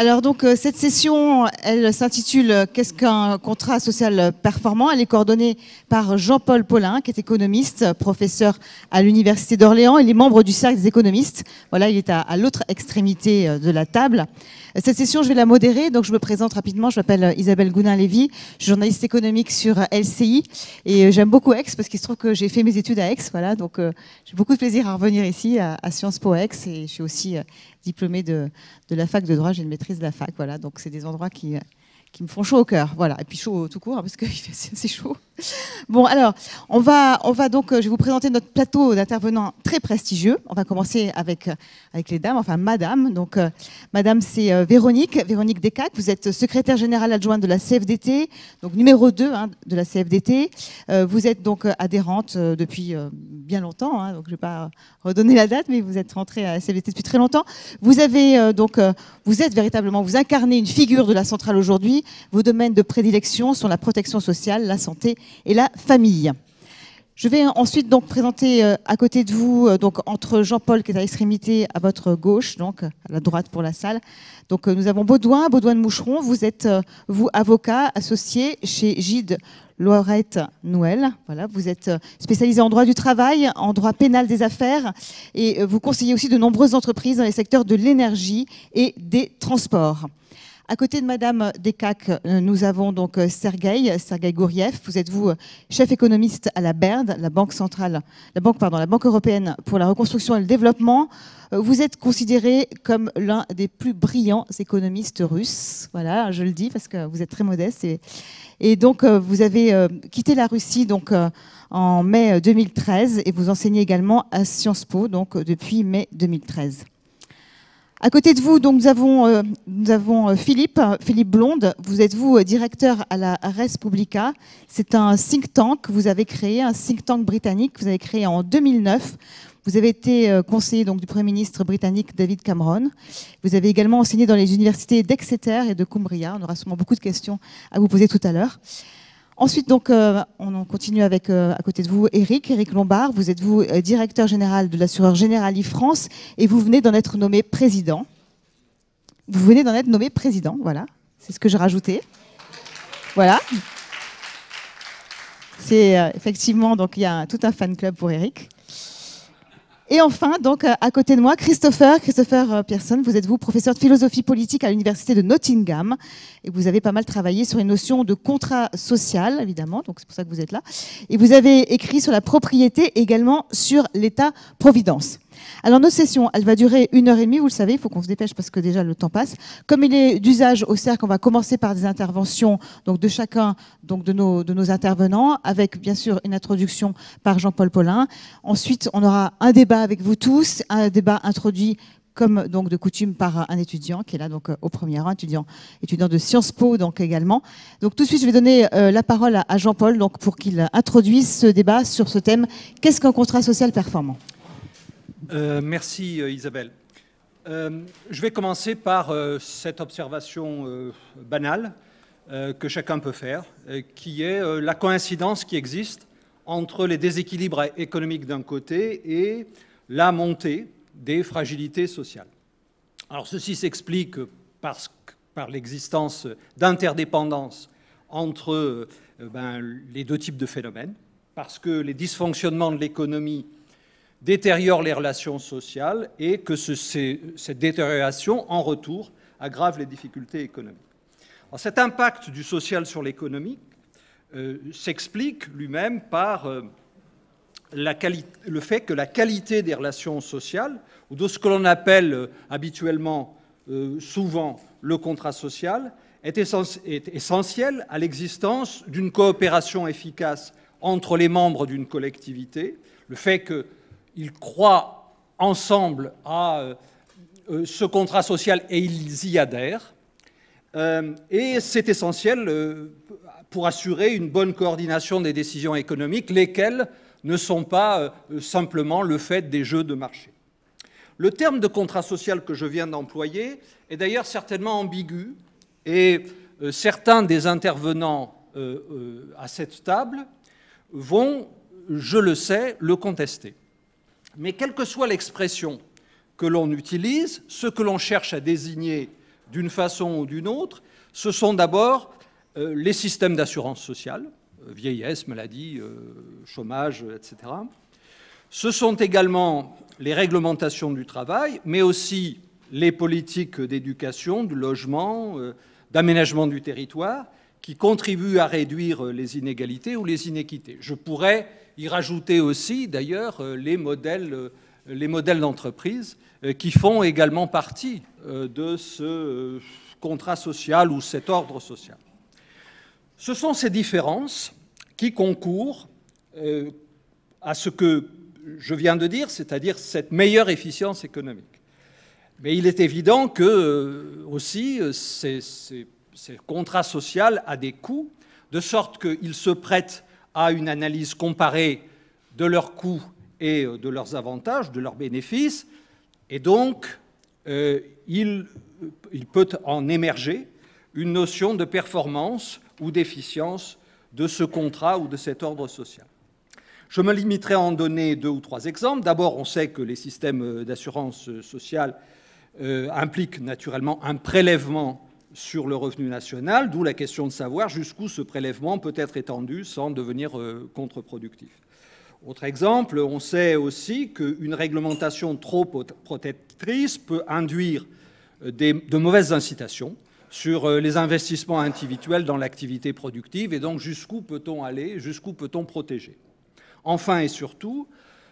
Alors donc cette session, elle s'intitule « Qu'est-ce qu'un contrat social performant ?» Elle est coordonnée par Jean-Paul Paulin, qui est économiste, professeur à l'Université d'Orléans. Il est membre du Cercle des économistes. Voilà, il est à l'autre extrémité de la table. Cette session, je vais la modérer, donc je me présente rapidement. Je m'appelle Isabelle Gounin-Lévy, je suis journaliste économique sur LCI et j'aime beaucoup Aix parce qu'il se trouve que j'ai fait mes études à Aix. Voilà, donc j'ai beaucoup de plaisir à revenir ici à Sciences Po Aix et je suis aussi diplômée de la fac de droit, j'ai une maîtrise de la fac. Voilà, donc c'est des endroits qui me font chaud au cœur. Voilà, et puis chaud tout court hein, parce que c'est chaud. Bon, alors, on va donc, je vais vous présenter notre plateau d'intervenants très prestigieux. On va commencer avec les dames, enfin madame. Donc, madame, c'est Véronique Descaques. Vous êtes secrétaire générale adjointe de la CFDT, donc numéro 2 hein, de la CFDT. Vous êtes donc adhérente depuis bien longtemps, hein, donc je ne vais pas redonner la date, mais vous êtes rentrée à la CFDT depuis très longtemps. Vous avez vous êtes véritablement, vous incarnez une figure de la centrale aujourd'hui. Vos domaines de prédilection sont la protection sociale, la santé et la famille. Je vais ensuite donc présenter à côté de vous, donc entre Jean-Paul qui est à l'extrémité à votre gauche, donc à la droite pour la salle. Donc nous avons Baudouin de Moucheron. Vous êtes vous avocat associé chez Gide Laurette Nouel. Voilà, vous êtes spécialisé en droit du travail, en droit pénal des affaires et vous conseillez aussi de nombreuses entreprises dans les secteurs de l'énergie et des transports. À côté de Madame Descaques, nous avons donc Sergueï Gouriev. Vous êtes vous chef économiste à la BERD, la Banque européenne pour la reconstruction et le développement. Vous êtes considéré comme l'un des plus brillants économistes russes. Voilà, je le dis parce que vous êtes très modeste. Et donc vous avez quitté la Russie donc en mai 2013 et vous enseignez également à Sciences Po donc depuis mai 2013. À côté de vous, donc, nous avons Philippe Blonde. Vous êtes, vous, directeur à la Res Publica. C'est un think tank que vous avez créé, un think tank britannique que vous avez créé en 2009. Vous avez été conseiller donc, du Premier ministre britannique David Cameron. Vous avez également enseigné dans les universités d'Exeter et de Cumbria. On aura sûrement beaucoup de questions à vous poser tout à l'heure. Ensuite, donc, on continue avec, à côté de vous, Éric Lombard. Vous êtes, vous, directeur général de l'assureur Generali France et vous venez d'en être nommé président. Vous venez d'en être nommé président, voilà. C'est ce que j'ai rajouté. Voilà. C'est effectivement, donc, il y a tout un fan club pour Éric. Et enfin, donc, à côté de moi, Christopher Pearson, vous êtes vous professeur de philosophie politique à l'université de Nottingham et vous avez pas mal travaillé sur les notions de contrat social, évidemment, donc c'est pour ça que vous êtes là. Et vous avez écrit sur la propriété, également sur l'État-providence. Alors notre session, elle va durer 1h30, vous le savez, il faut qu'on se dépêche parce que déjà le temps passe. Comme il est d'usage au cercle, on va commencer par des interventions donc, de chacun donc, de nos intervenants, avec bien sûr une introduction par Jean-Paul Paulin. Ensuite, on aura un débat avec vous tous, un débat introduit comme donc de coutume par un étudiant qui est là donc au premier rang, étudiant de Sciences Po donc également. Donc tout de suite, je vais donner la parole à Jean-Paul donc pour qu'il introduise ce débat sur ce thème. Qu'est-ce qu'un contrat social performant ? Merci Isabelle. Je vais commencer par cette observation banale que chacun peut faire, qui est la coïncidence qui existe entre les déséquilibres économiques d'un côté et la montée des fragilités sociales. Alors ceci s'explique par l'existence d'interdépendance entre les deux types de phénomènes, parce que les dysfonctionnements de l'économie détériore les relations sociales et que cette détérioration, en retour, aggrave les difficultés économiques. Alors, cet impact du social sur l'économie s'explique lui-même par le fait que la qualité des relations sociales, ou de ce que l'on appelle habituellement, souvent, le contrat social, est essentielle à l'existence d'une coopération efficace entre les membres d'une collectivité, le fait que ils croient ensemble à ce contrat social et ils y adhèrent. Et c'est essentiel pour assurer une bonne coordination des décisions économiques, lesquelles ne sont pas simplement le fait des jeux de marché. Le terme de contrat social que je viens d'employer est d'ailleurs certainement ambigu et certains des intervenants à cette table vont, je le sais, le contester. Mais quelle que soit l'expression que l'on utilise, ce que l'on cherche à désigner d'une façon ou d'une autre, ce sont d'abord les systèmes d'assurance sociale, vieillesse, maladie, chômage, etc. Ce sont également les réglementations du travail, mais aussi les politiques d'éducation, de logement, d'aménagement du territoire, qui contribuent à réduire les inégalités ou les inéquités. Je pourrais y rajouter aussi, d'ailleurs, les modèles d'entreprise qui font également partie de ce contrat social ou cet ordre social. Ce sont ces différences qui concourent à ce que je viens de dire, c'est-à-dire cette meilleure efficience économique. Mais il est évident que aussi ces contrats sociaux a des coûts, de sorte qu'ils se prêtent à une analyse comparée de leurs coûts et de leurs avantages, de leurs bénéfices, et donc il peut en émerger une notion de performance ou d'efficience de ce contrat ou de cet ordre social. Je me limiterai à en donner 2 ou 3 exemples. D'abord, on sait que les systèmes d'assurance sociale impliquent naturellement un prélèvement sur le revenu national, d'où la question de savoir jusqu'où ce prélèvement peut être étendu sans devenir contre-productif. Autre exemple, on sait aussi qu'une réglementation trop protectrice peut induire de mauvaises incitations sur les investissements individuels dans l'activité productive, et donc jusqu'où peut-on aller, jusqu'où peut-on protéger. Enfin et surtout,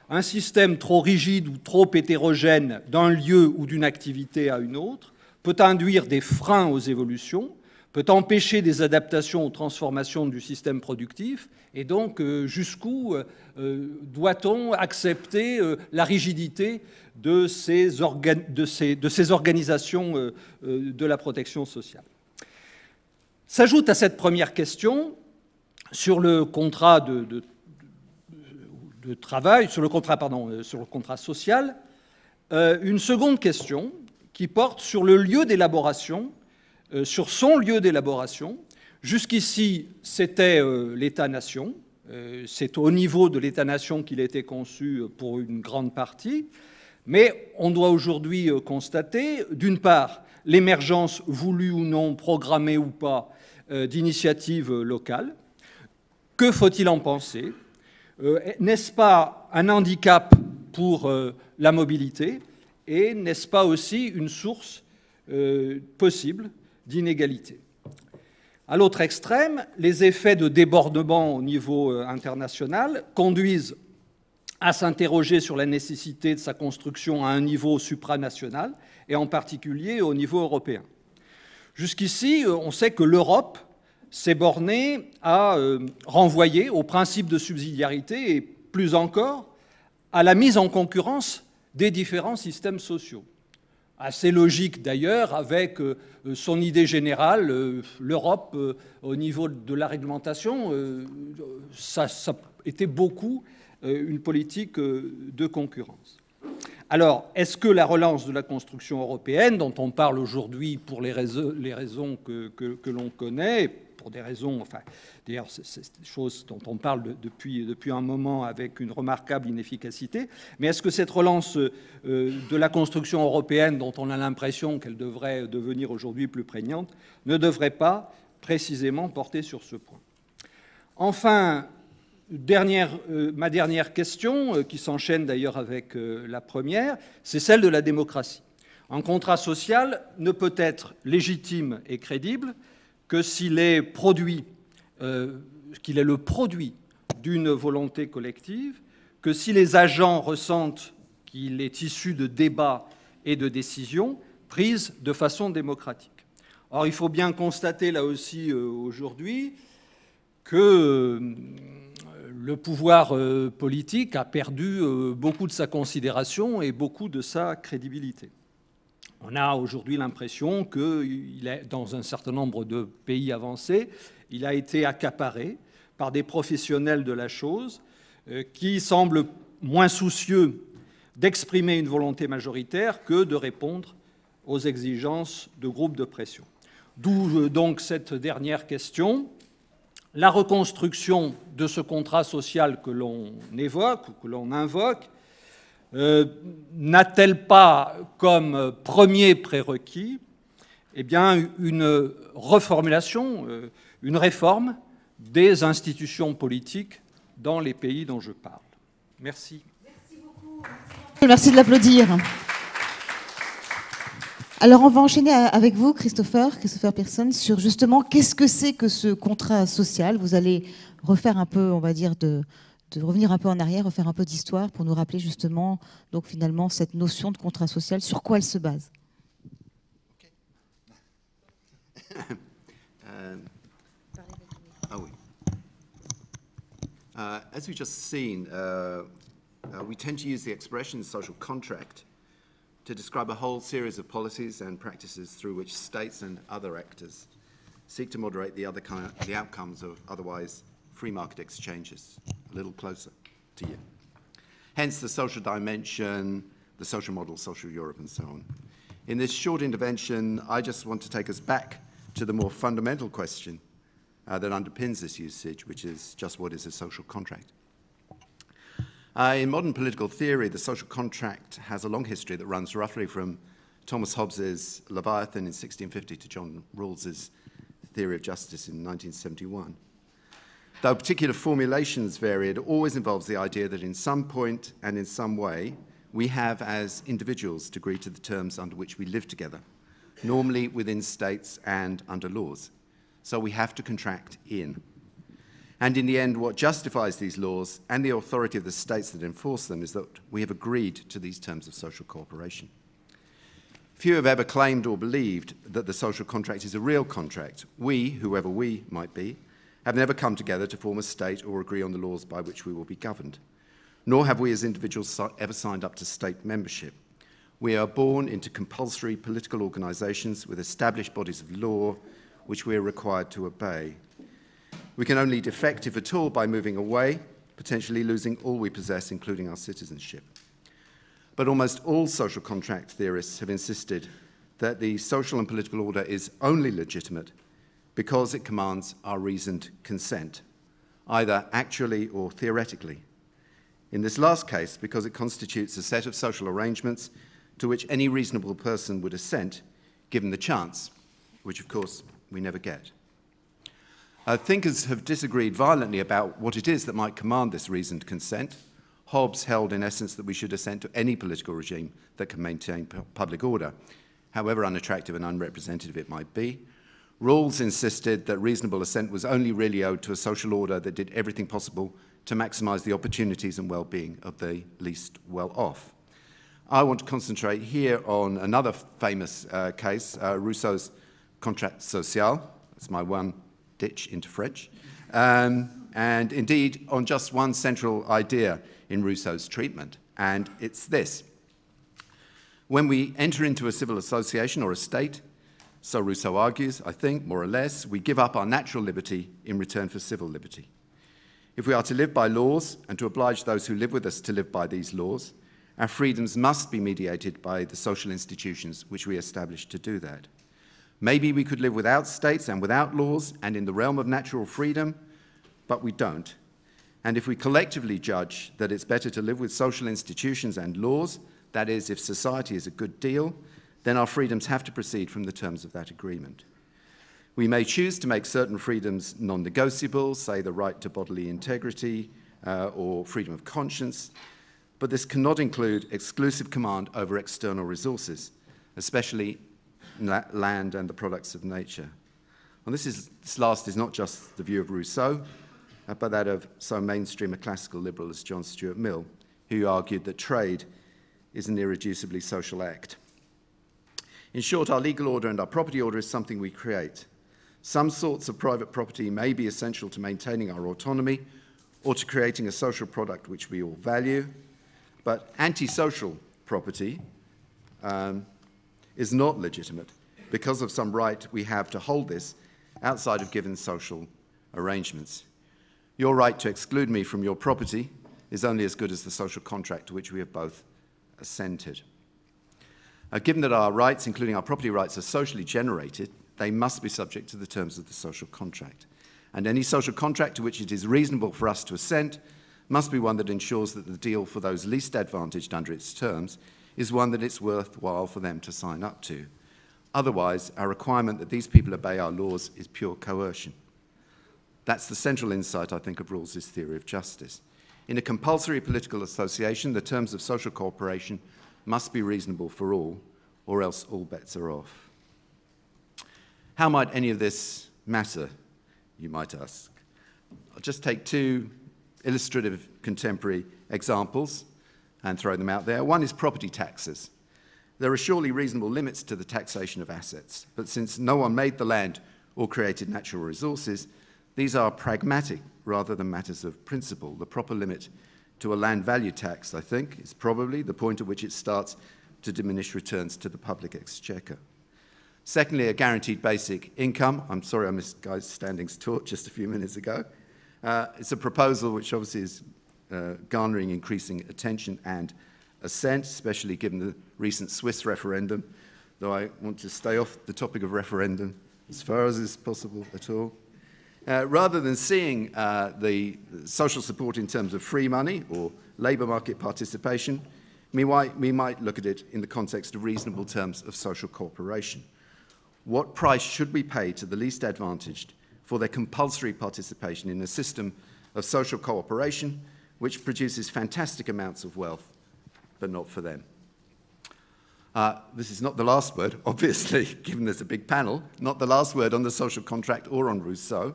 un système trop rigide ou trop hétérogène d'un lieu ou d'une activité à une autre peut induire des freins aux évolutions, peut empêcher des adaptations aux transformations du système productif, et donc jusqu'où doit-on accepter la rigidité de ces organisations de la protection sociale. S'ajoute à cette première question sur le contrat de travail, sur le contrat social, une seconde question qui porte sur le lieu d'élaboration, sur son lieu d'élaboration. Jusqu'ici, c'était l'État-nation. C'est au niveau de l'État-nation qu'il a été conçu pour une grande partie. Mais on doit aujourd'hui constater, d'une part, l'émergence, voulue ou non, programmée ou pas, d'initiatives locales. Que faut-il en penser ? N'est-ce pas un handicap pour la mobilité ? Et n'est-ce pas aussi une source possible d'inégalité ? À l'autre extrême, les effets de débordement au niveau international conduisent à s'interroger sur la nécessité de sa construction à un niveau supranational, et en particulier au niveau européen. Jusqu'ici, on sait que l'Europe s'est bornée à renvoyer au principe de subsidiarité et, plus encore, à la mise en concurrence des différents systèmes sociaux. Assez logique d'ailleurs avec son idée générale, l'Europe au niveau de la réglementation, ça était beaucoup une politique de concurrence. Alors, est-ce que la relance de la construction européenne, dont on parle aujourd'hui pour les raisons que l'on connaît, pour des raisons, enfin, d'ailleurs, c'est des choses dont on parle depuis un moment avec une remarquable inefficacité, mais est-ce que cette relance de la construction européenne, dont on a l'impression qu'elle devrait devenir aujourd'hui plus prégnante, ne devrait pas précisément porter sur ce point? Enfin, ma dernière question, qui s'enchaîne d'ailleurs avec la première, c'est celle de la démocratie. Un contrat social ne peut être légitime et crédible que s'il est qu'il est le produit d'une volonté collective, que si les agents ressentent qu'il est issu de débats et de décisions prises de façon démocratique. Or, il faut bien constater là aussi aujourd'hui que le pouvoir politique a perdu beaucoup de sa considération et beaucoup de sa crédibilité. On a aujourd'hui l'impression que, dans un certain nombre de pays avancés, il a été accaparé par des professionnels de la chose qui semblent moins soucieux d'exprimer une volonté majoritaire que de répondre aux exigences de groupes de pression. D'où donc cette dernière question. La reconstruction de ce contrat social que l'on évoque ou que l'on invoque n'a-t-elle pas comme premier prérequis eh bien, une reformulation, une réforme des institutions politiques dans les pays dont je parle. Merci. Merci beaucoup. Merci de l'applaudir. Alors, on va enchaîner avec vous, Christopher Pearson, sur justement qu'est-ce que c'est que ce contrat social. Vous allez refaire un peu, on va dire, de revenir un peu en arrière, refaire un peu d'histoire pour nous rappeler justement, donc finalement, cette notion de contrat social, sur quoi elle se base. As we've just seen, we tend to use the expression social contract to describe a whole series of policies and practices through which states and other actors seek to moderate the outcomes of otherwise free market exchanges a little closer to you. Hence the social dimension, the social model, social Europe, and so on. In this short intervention, I just want to take us back to the more fundamental question that underpins this usage, which is just what is a social contract. In modern political theory, the social contract has a long history that runs roughly from Thomas Hobbes's Leviathan in 1650 to John Rawls's Theory of Justice in 1971. Though particular formulations vary, it always involves the idea that in some point and in some way, we have as individuals to agree to the terms under which we live together, normally within states and under laws. So we have to contract in. And in the end, what justifies these laws and the authority of the states that enforce them is that we have agreed to these terms of social cooperation. Few have ever claimed or believed that the social contract is a real contract. We, whoever we might be, have never come together to form a state or agree on the laws by which we will be governed. Nor have we as individuals ever signed up to state membership. We are born into compulsory political organisations with established bodies of law which we are required to obey. We can only defect, if at all, by moving away, potentially losing all we possess, including our citizenship. But almost all social contract theorists have insisted that the social and political order is only legitimate because it commands our reasoned consent, either actually or theoretically. In this last case, because it constitutes a set of social arrangements to which any reasonable person would assent, given the chance, which of course we never get. Thinkers have disagreed violently about what it is that might command this reasoned consent. Hobbes held in essence that we should assent to any political regime that can maintain public order, however unattractive and unrepresentative it might be. Rawls insisted that reasonable assent was only really owed to a social order that did everything possible to maximise the opportunities and well-being of the least well-off. I want to concentrate here on another famous case, Rousseau's Contrat social. That's my one ditch into French, and indeed on just one central idea in Rousseau's treatment, and it's this. When we enter into a civil association or a state, so Rousseau argues, I think, more or less, we give up our natural liberty in return for civil liberty. If we are to live by laws and to oblige those who live with us to live by these laws, our freedoms must be mediated by the social institutions which we establish to do that. Maybe we could live without states and without laws and in the realm of natural freedom, but we don't. And if we collectively judge that it's better to live with social institutions and laws, that is, if society is a good deal, then our freedoms have to proceed from the terms of that agreement. We may choose to make certain freedoms non-negotiable, say the right to bodily integrity or freedom of conscience, but this cannot include exclusive command over external resources, especially land and the products of nature. And this last is not just the view of Rousseau, but that of so mainstream a classical liberal as John Stuart Mill, who argued that trade is an irreducibly social act. In short, our legal order and our property order is something we create. Some sorts of private property may be essential to maintaining our autonomy or to creating a social product which we all value, but antisocial property is not legitimate because of some right we have to hold this outside of given social arrangements. Your right to exclude me from your property is only as good as the social contract to which we have both assented. Given that our rights, including our property rights, are socially generated, they must be subject to the terms of the social contract. And any social contract to which it is reasonable for us to assent must be one that ensures that the deal for those least advantaged under its terms is one that it's worthwhile for them to sign up to. Otherwise, our requirement that these people obey our laws is pure coercion. That's the central insight, I think, of Rawls's theory of justice. In a compulsory political association, the terms of social cooperation must be reasonable for all, or else all bets are off. How might any of this matter, you might ask? I'll just take two illustrative contemporary examples and throw them out there. One is property taxes. There are surely reasonable limits to the taxation of assets, but since no one made the land or created natural resources, these are pragmatic rather than matters of principle. The proper limit to a land value tax, I think, is probably the point at which it starts to diminish returns to the public exchequer. Secondly, a guaranteed basic income. I'm sorry I missed Guy Standing's talk just a few minutes ago. It's a proposal which obviously is garnering increasing attention and assent, especially given the recent Swiss referendum, though I want to stay off the topic of referendum as far as is possible at all. Rather than seeing the social support in terms of free money or labour market participation, we might look at it in the context of reasonable terms of social cooperation. What price should we pay to the least advantaged for their compulsory participation in a system of social cooperation which produces fantastic amounts of wealth, but not for them? This is not the last word, obviously, given there's a big panel, not the last word on the social contract or on Rousseau,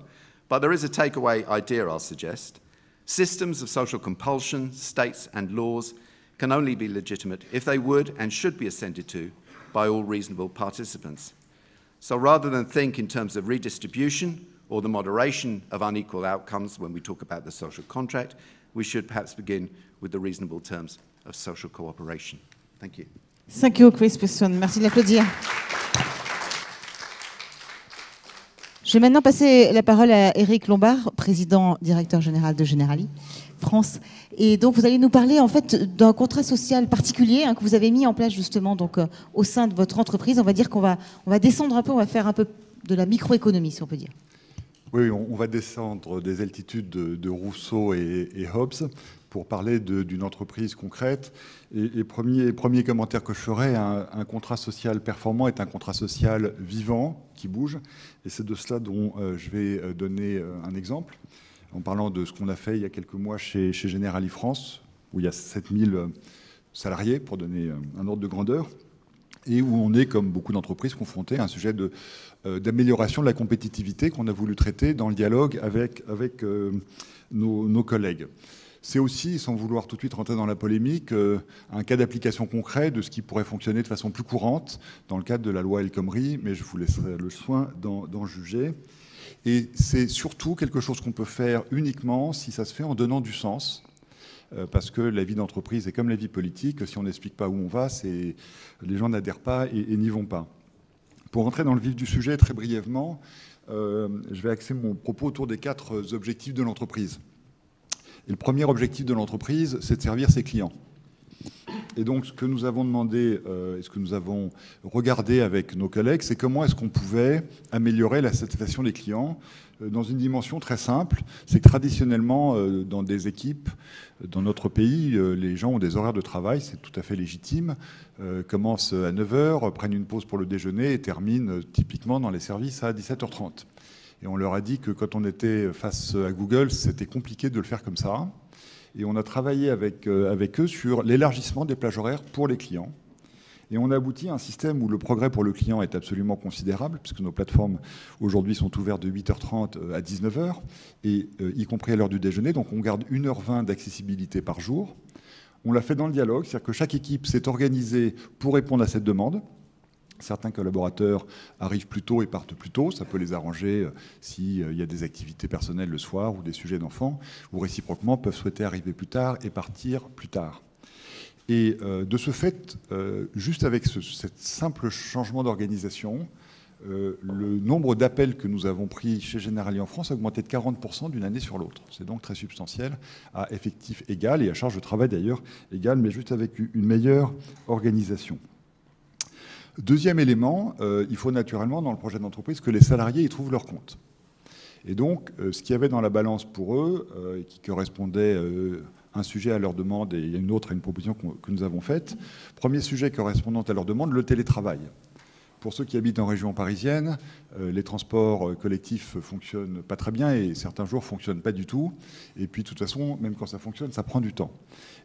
but there is a takeaway idea, I'll suggest. Systems of social compulsion, states and laws can only be legitimate if they would and should be assented to by all reasonable participants. So rather than think in terms of redistribution or the moderation of unequal outcomes when we talk about the social contract, we should perhaps begin with the reasonable terms of social cooperation. Thank you. Thank you, Chris Pesson. Merci de l'applaudir. Je vais maintenant passer la parole à Éric Lombard, président directeur général de Generali France. Et donc, vous allez nous parler en fait d'un contrat social particulier que vous avez mis en place justement donc, au sein de votre entreprise. On va dire qu'on va descendre un peu, on va faire un peu de la microéconomie, si on peut dire. Oui, on va descendre des altitudes de Rousseau et Hobbes pour parler d'une entreprise concrète. Et premier commentaire que je ferai, un contrat social performant est un contrat social vivant, qui bouge. Et c'est de cela dont je vais donner un exemple, en parlant de ce qu'on a fait il y a quelques mois chez Generali France, où il y a 7000 salariés, pour donner un ordre de grandeur, et où on est, comme beaucoup d'entreprises, confrontés à un sujet d'amélioration de la compétitivité qu'on a voulu traiter dans le dialogue avec nos collègues. C'est aussi, sans vouloir tout de suite rentrer dans la polémique, un cas d'application concret de ce qui pourrait fonctionner de façon plus courante dans le cadre de la loi El Khomri, mais je vous laisserai le soin d'en juger. Et c'est surtout quelque chose qu'on peut faire uniquement si ça se fait en donnant du sens, parce que la vie d'entreprise est comme la vie politique, si on n'explique pas où on va, les gens n'adhèrent pas et n'y vont pas. Pour rentrer dans le vif du sujet, très brièvement, je vais axer mon propos autour des 4 objectifs de l'entreprise. Et le premier objectif de l'entreprise, c'est de servir ses clients. Et donc, ce que nous avons demandé et ce que nous avons regardé avec nos collègues, c'est comment est-ce qu'on pouvait améliorer la satisfaction des clients dans une dimension très simple. C'est que traditionnellement, dans des équipes, dans notre pays, les gens ont des horaires de travail, c'est tout à fait légitime, commencent à 9 h, prennent une pause pour le déjeuner et terminent typiquement dans les services à 17 h 30. Et on leur a dit que quand on était face à Google, c'était compliqué de le faire comme ça. Et on a travaillé avec eux sur l'élargissement des plages horaires pour les clients. Et on a abouti à un système où le progrès pour le client est absolument considérable, puisque nos plateformes aujourd'hui sont ouvertes de 8 h 30 à 19 h, et y compris à l'heure du déjeuner. Donc on garde 1 h 20 d'accessibilité par jour. On l'a fait dans le dialogue, c'est-à-dire que chaque équipe s'est organisée pour répondre à cette demande. Certains collaborateurs arrivent plus tôt et partent plus tôt. Ça peut les arranger s'il y a des activités personnelles le soir ou des sujets d'enfants, ou réciproquement peuvent souhaiter arriver plus tard et partir plus tard. Et de ce fait, juste avec ce simple changement d'organisation, le nombre d'appels que nous avons pris chez Generali en France a augmenté de 40% d'une année sur l'autre. C'est donc très substantiel, à effectif égal et à charge de travail d'ailleurs égal, mais juste avec une meilleure organisation. Deuxième élément, il faut naturellement dans le projet d'entreprise que les salariés y trouvent leur compte. Et donc, ce qu'il y avait dans la balance pour eux, et qui correspondait un sujet à leur demande et une autre à une proposition que nous avons faite, premier sujet correspondant à leur demande, le télétravail. Pour ceux qui habitent en région parisienne, les transports collectifs ne fonctionnent pas très bien et certains jours ne fonctionnent pas du tout. Et puis, de toute façon, même quand ça fonctionne, ça prend du temps.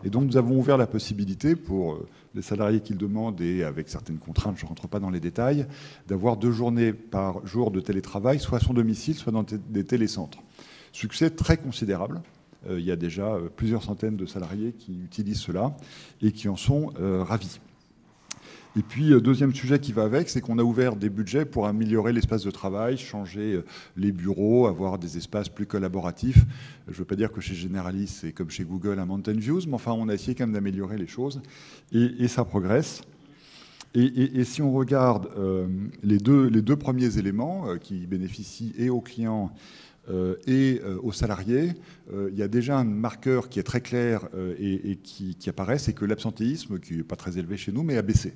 Et donc, nous avons ouvert la possibilité pour les salariés qui le demandent, et avec certaines contraintes, je ne rentre pas dans les détails, d'avoir 2 journées par jour de télétravail, soit à son domicile, soit dans des télécentres. Succès très considérable. Il y a déjà plusieurs centaines de salariés qui utilisent cela et qui en sont ravis. Et puis, deuxième sujet qui va avec, c'est qu'on a ouvert des budgets pour améliorer l'espace de travail, changer les bureaux, avoir des espaces plus collaboratifs. Je ne veux pas dire que chez Generali, c'est comme chez Google, un Mountain Views, mais enfin, on a essayé quand même d'améliorer les choses et ça progresse. Et si on regarde les deux premiers éléments qui bénéficient et aux clients et aux salariés, il y a déjà un marqueur qui est très clair et qui apparaît, c'est que l'absentéisme, qui n'est pas très élevé chez nous, mais a baissé.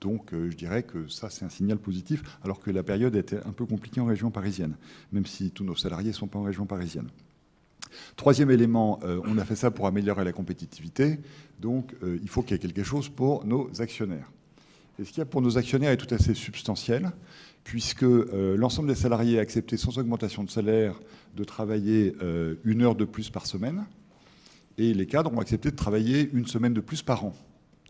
Donc je dirais que ça, c'est un signal positif, alors que la période était un peu compliquée en région parisienne, même si tous nos salariés ne sont pas en région parisienne. Troisième élément, on a fait ça pour améliorer la compétitivité, donc il faut qu'il y ait quelque chose pour nos actionnaires. Et ce qu'il y a pour nos actionnaires est tout à fait substantiel, puisque l'ensemble des salariés a accepté sans augmentation de salaire de travailler 1 heure de plus par semaine, et les cadres ont accepté de travailler 1 semaine de plus par an.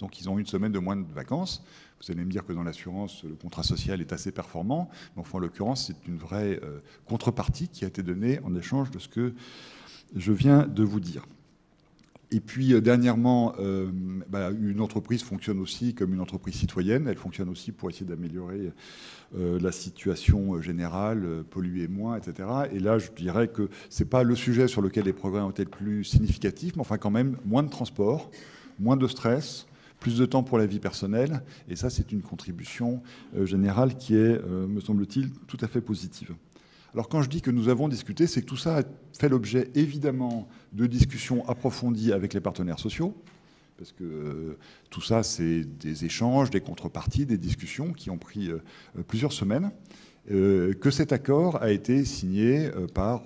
Donc ils ont 1 semaine de moins de vacances. Vous allez me dire que dans l'assurance, le contrat social est assez performant, mais enfin, en l'occurrence, c'est une vraie contrepartie qui a été donnée en échange de ce que je viens de vous dire. Et puis, dernièrement, une entreprise fonctionne aussi comme une entreprise citoyenne. Elle fonctionne aussi pour essayer d'améliorer la situation générale, polluer moins, etc. Et là, je dirais que ce n'est pas le sujet sur lequel les progrès ont été le plus significatifs, mais enfin, quand même, moins de transport, moins de stress, plus de temps pour la vie personnelle, et ça, c'est une contribution générale qui est, me semble-t-il, tout à fait positive. Alors, quand je dis que nous avons discuté, c'est que tout ça a fait l'objet, évidemment, de discussions approfondies avec les partenaires sociaux, parce que tout ça, c'est des échanges, des contreparties, des discussions qui ont pris plusieurs semaines, que cet accord a été signé par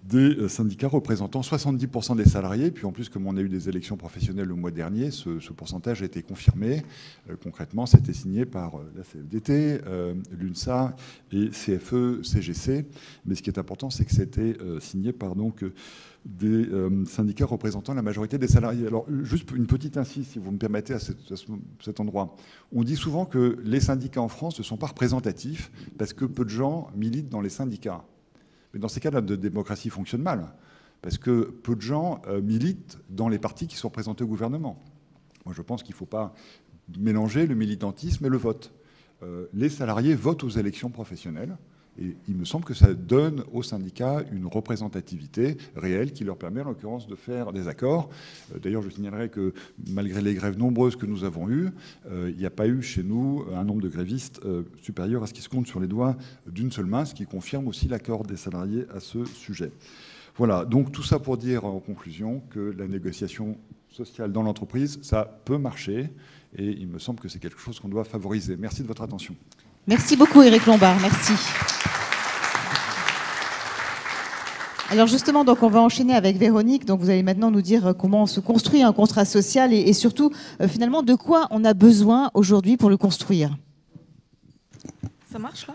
des syndicats représentant 70% des salariés. Puis en plus, comme on a eu des élections professionnelles le mois dernier, ce pourcentage a été confirmé. Concrètement, ça a été signé par la CFDT, l'UNSA et CFE, CGC. Mais ce qui est important, c'est que c'était signé par donc des syndicats représentant la majorité des salariés. Alors, juste une petite incise, si vous me permettez, à cet endroit. On dit souvent que les syndicats en France ne sont pas représentatifs parce que peu de gens militent dans les syndicats. Mais dans ces cas, la démocratie fonctionne mal, parce que peu de gens militent dans les partis qui sont présentés au gouvernement. Moi, je pense qu'il ne faut pas mélanger le militantisme et le vote. Les salariés votent aux élections professionnelles, et il me semble que ça donne aux syndicats une représentativité réelle qui leur permet, en l'occurrence, de faire des accords. D'ailleurs, je signalerai que, malgré les grèves nombreuses que nous avons eues, il n'y a pas eu chez nous un nombre de grévistes supérieur à ce qui se compte sur les doigts d'une seule main, ce qui confirme aussi l'accord des salariés à ce sujet. Voilà, donc tout ça pour dire en conclusion que la négociation sociale dans l'entreprise, ça peut marcher, et il me semble que c'est quelque chose qu'on doit favoriser. Merci de votre attention. Merci beaucoup, Éric Lombard. Merci. Alors justement, donc on va enchaîner avec Véronique. Donc vous allez maintenant nous dire comment se construit un contrat social et surtout, finalement, de quoi on a besoin aujourd'hui pour le construire. Ça marche là?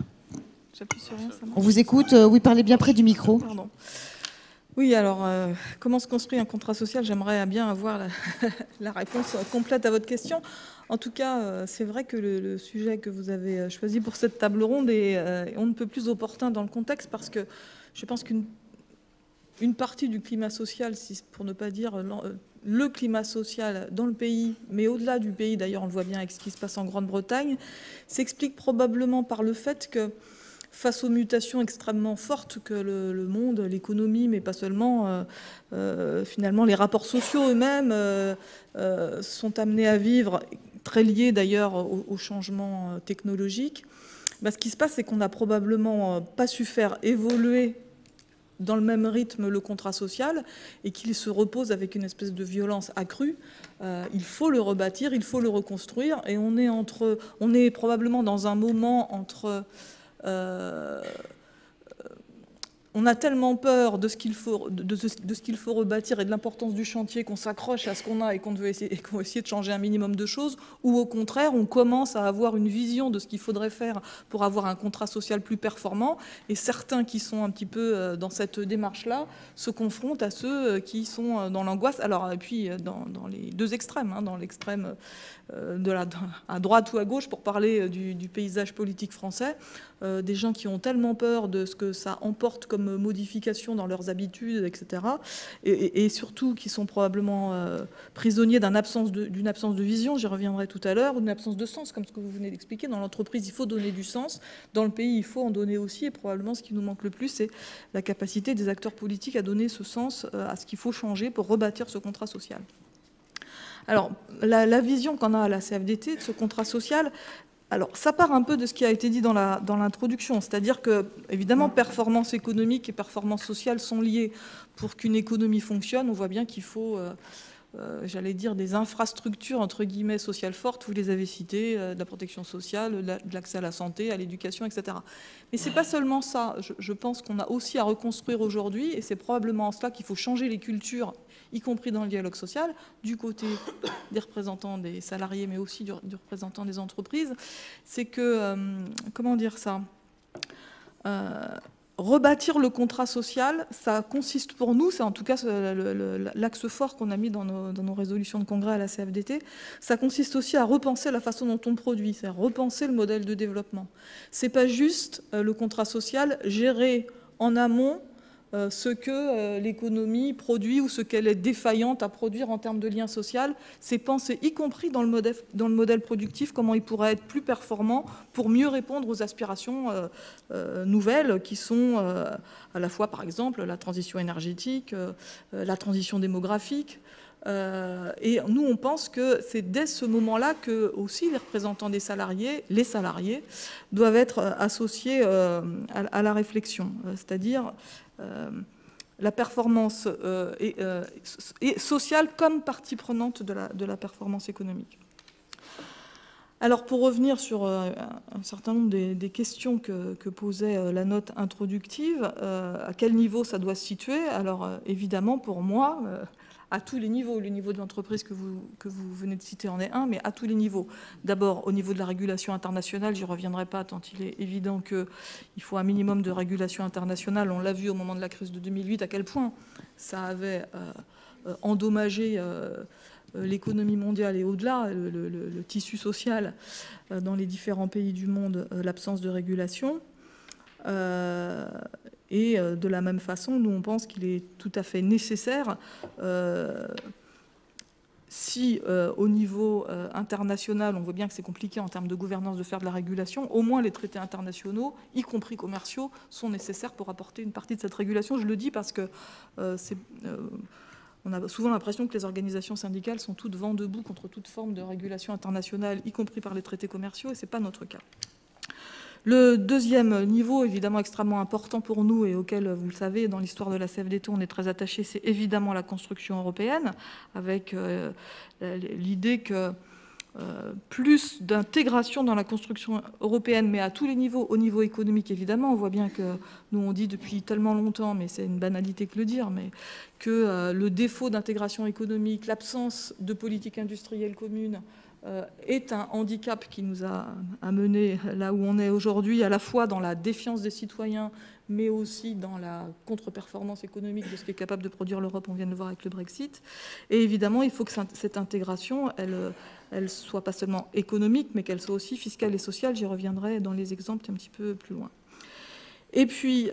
J'appuie sur rien, ça marche. On vous écoute. Oui, parlez bien près du micro. Pardon. Oui, alors, comment se construit un contrat social? J'aimerais bien avoir la réponse complète à votre question. En tout cas, c'est vrai que le sujet que vous avez choisi pour cette table ronde est on ne peut plus opportun dans le contexte, parce que je pense qu'une partie du climat social, pour ne pas dire le climat social dans le pays, mais au-delà du pays, d'ailleurs on le voit bien avec ce qui se passe en Grande-Bretagne, s'explique probablement par le fait que face aux mutations extrêmement fortes que le monde, l'économie, mais pas seulement, finalement les rapports sociaux eux-mêmes sont amenés à vivre, très liés d'ailleurs au changement technologique. Ce qui se passe, c'est qu'on n'a probablement pas su faire évoluer dans le même rythme le contrat social, et qu'il se repose avec une espèce de violence accrue. Il faut le rebâtir, il faut le reconstruire, et on est probablement dans un moment entre on a tellement peur de ce qu'il faut, de ce qu'il faut rebâtir et de l'importance du chantier qu'on s'accroche à ce qu'on a et qu'on veut essayer de changer un minimum de choses, ou au contraire, on commence à avoir une vision de ce qu'il faudrait faire pour avoir un contrat social plus performant. Et certains qui sont un petit peu dans cette démarche-là se confrontent à ceux qui sont dans l'angoisse. Alors, et puis, dans les deux extrêmes, hein, dans l'extrême à droite ou à gauche, pour parler du paysage politique français, des gens qui ont tellement peur de ce que ça emporte comme modification dans leurs habitudes, etc. Et surtout qui sont probablement prisonniers d'une absence de vision, j'y reviendrai tout à l'heure, ou d'une absence de sens, comme ce que vous venez d'expliquer. Dans l'entreprise, il faut donner du sens. Dans le pays, il faut en donner aussi. Et probablement, ce qui nous manque le plus, c'est la capacité des acteurs politiques à donner ce sens à ce qu'il faut changer pour rebâtir ce contrat social. Alors, la vision qu'en a la CFDT de ce contrat social, alors, ça part un peu de ce qui a été dit dans l'introduction, c'est-à-dire que, évidemment, performance économique et performance sociale sont liées. Pour qu'une économie fonctionne, on voit bien qu'il faut, j'allais dire, des infrastructures, entre guillemets, sociales fortes, vous les avez citées, de la protection sociale, de l'accès à la santé, à l'éducation, etc. Mais ce n'est pas seulement ça. Je pense qu'on a aussi à reconstruire aujourd'hui, et c'est probablement en cela qu'il faut changer les cultures, y compris dans le dialogue social, du côté des représentants des salariés, mais aussi du représentant des entreprises. C'est que, comment dire ça, rebâtir le contrat social, ça consiste pour nous, c'est en tout cas l'axe fort qu'on a mis dans nos résolutions de congrès à la CFDT, ça consiste aussi à repenser la façon dont on produit, c'est-à-dire repenser le modèle de développement. C'est pas juste le contrat social gérer en amont ce que l'économie produit ou ce qu'elle est défaillante à produire en termes de lien social, c'est penser, y compris dans le modèle productif, comment il pourrait être plus performant pour mieux répondre aux aspirations nouvelles qui sont à la fois, par exemple, la transition énergétique, la transition démographique. Et nous, on pense que c'est dès ce moment-là que aussi les représentants des salariés, les salariés, doivent être associés à la réflexion, c'est-à-dire la performance est sociale comme partie prenante de la performance économique. Alors, pour revenir sur un certain nombre des questions que posait la note introductive, à quel niveau ça doit se situer? Alors, évidemment, pour moi, à tous les niveaux, le niveau de l'entreprise que vous venez de citer en est un, mais à tous les niveaux. D'abord, au niveau de la régulation internationale, j'y reviendrai pas, tant il est évident qu'il faut un minimum de régulation internationale. On l'a vu au moment de la crise de 2008, à quel point ça avait endommagé l'économie mondiale et au-delà, le tissu social dans les différents pays du monde, l'absence de régulation. Et de la même façon, nous, on pense qu'il est tout à fait nécessaire, si au niveau international, on voit bien que c'est compliqué en termes de gouvernance de faire de la régulation, au moins les traités internationaux, y compris commerciaux, sont nécessaires pour apporter une partie de cette régulation. Je le dis parce que on a souvent l'impression que les organisations syndicales sont toutes vent debout contre toute forme de régulation internationale, y compris par les traités commerciaux, et ce n'est pas notre cas. Le deuxième niveau, évidemment extrêmement important pour nous et auquel, vous le savez, dans l'histoire de la CFDT, on est très attaché, c'est évidemment la construction européenne, avec l'idée que plus d'intégration dans la construction européenne, mais à tous les niveaux, au niveau économique évidemment, on voit bien que nous on dit depuis tellement longtemps, mais c'est une banalité que le dire, mais que le défaut d'intégration économique, l'absence de politique industrielle commune, est un handicap qui nous a amené là où on est aujourd'hui, à la fois dans la défiance des citoyens, mais aussi dans la contre-performance économique de ce qu'est capable de produire l'Europe, on vient de le voir avec le Brexit. Et évidemment, il faut que cette intégration, elle soit pas seulement économique, mais qu'elle soit aussi fiscale et sociale. J'y reviendrai dans les exemples un petit peu plus loin. Et puis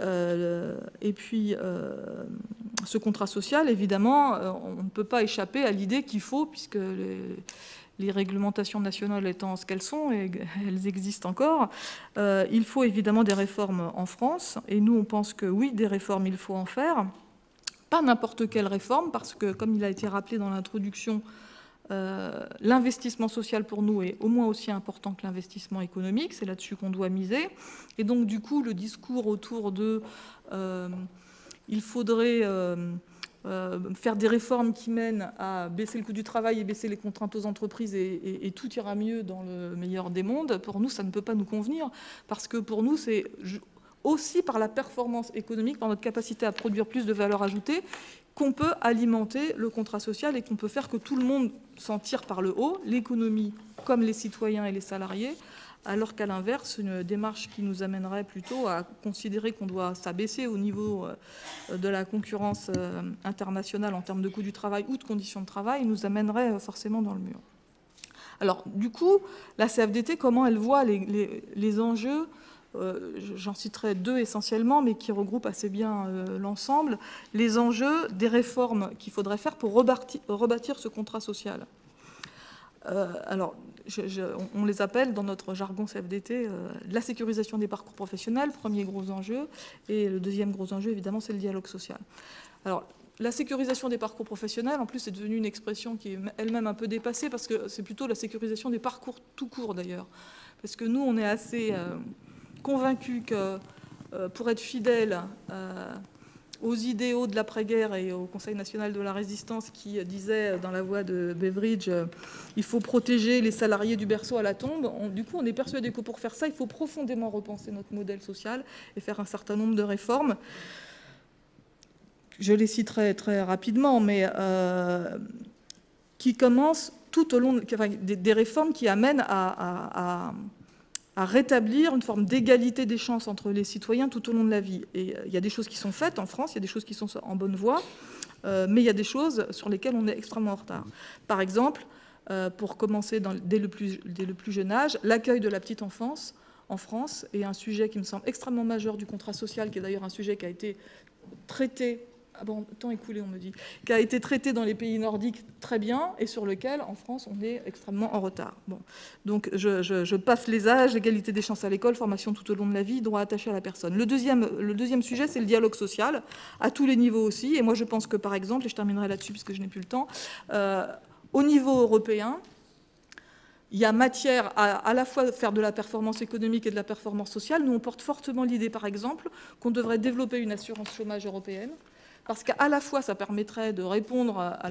ce contrat social, évidemment, on ne peut pas échapper à l'idée qu'il faut, puisque les réglementations nationales étant ce qu'elles sont, et elles existent encore, il faut évidemment des réformes en France. Et nous, on pense que oui, des réformes, il faut en faire. Pas n'importe quelle réforme, parce que, comme il a été rappelé dans l'introduction, l'investissement social pour nous est au moins aussi important que l'investissement économique. C'est là-dessus qu'on doit miser. Et donc, du coup, le discours autour de il faudrait faire des réformes qui mènent à baisser le coût du travail et baisser les contraintes aux entreprises et tout ira mieux dans le meilleur des mondes, pour nous, ça ne peut pas nous convenir, parce que pour nous, aussi par la performance économique, par notre capacité à produire plus de valeur ajoutée, qu'on peut alimenter le contrat social et qu'on peut faire que tout le monde s'en tire par le haut, l'économie comme les citoyens et les salariés, alors qu'à l'inverse, une démarche qui nous amènerait plutôt à considérer qu'on doit s'abaisser au niveau de la concurrence internationale en termes de coût du travail ou de conditions de travail, nous amènerait forcément dans le mur. Alors, du coup, la CFDT, comment elle voit les enjeux ? J'en citerai deux essentiellement, mais qui regroupent assez bien l'ensemble. Les enjeux des réformes qu'il faudrait faire pour rebâtir ce contrat social. Alors, on les appelle dans notre jargon CFDT la sécurisation des parcours professionnels, premier gros enjeu, et le deuxième gros enjeu, évidemment, c'est le dialogue social. Alors, la sécurisation des parcours professionnels, en plus, c'est devenu une expression qui est elle-même un peu dépassée, parce que c'est plutôt la sécurisation des parcours tout court, d'ailleurs. Parce que nous, on est assez convaincus que pour être fidèles aux idéaux de l'après-guerre et au Conseil national de la résistance qui disait dans la voix de Beveridge il faut protéger les salariés du berceau à la tombe, du coup on est persuadé que pour faire ça, il faut profondément repenser notre modèle social et faire un certain nombre de réformes. Je les citerai très rapidement, mais qui commencent tout au long des réformes qui amènent à rétablir une forme d'égalité des chances entre les citoyens tout au long de la vie. Et il y a des choses qui sont faites en France, il y a des choses qui sont en bonne voie, mais il y a des choses sur lesquelles on est extrêmement en retard. Par exemple, pour commencer dès le plus jeune âge, l'accueil de la petite enfance en France est un sujet qui me semble extrêmement majeur du contrat social, qui est d'ailleurs un sujet qui a été traité... Ah bon, temps écoulé, on me dit, qui a été traité dans les pays nordiques très bien et sur lequel, en France, on est extrêmement en retard. Bon. Donc, je passe les âges, l'égalité des chances à l'école, formation tout au long de la vie, droit attaché à la personne. Le deuxième sujet, c'est le dialogue social, à tous les niveaux aussi. Et moi, je pense que, par exemple, et je terminerai là-dessus puisque je n'ai plus le temps, au niveau européen, il y a matière à la fois faire de la performance économique et de la performance sociale. Nous, on porte fortement l'idée, par exemple, qu'on devrait développer une assurance chômage européenne, parce qu'à la fois, ça permettrait de répondre à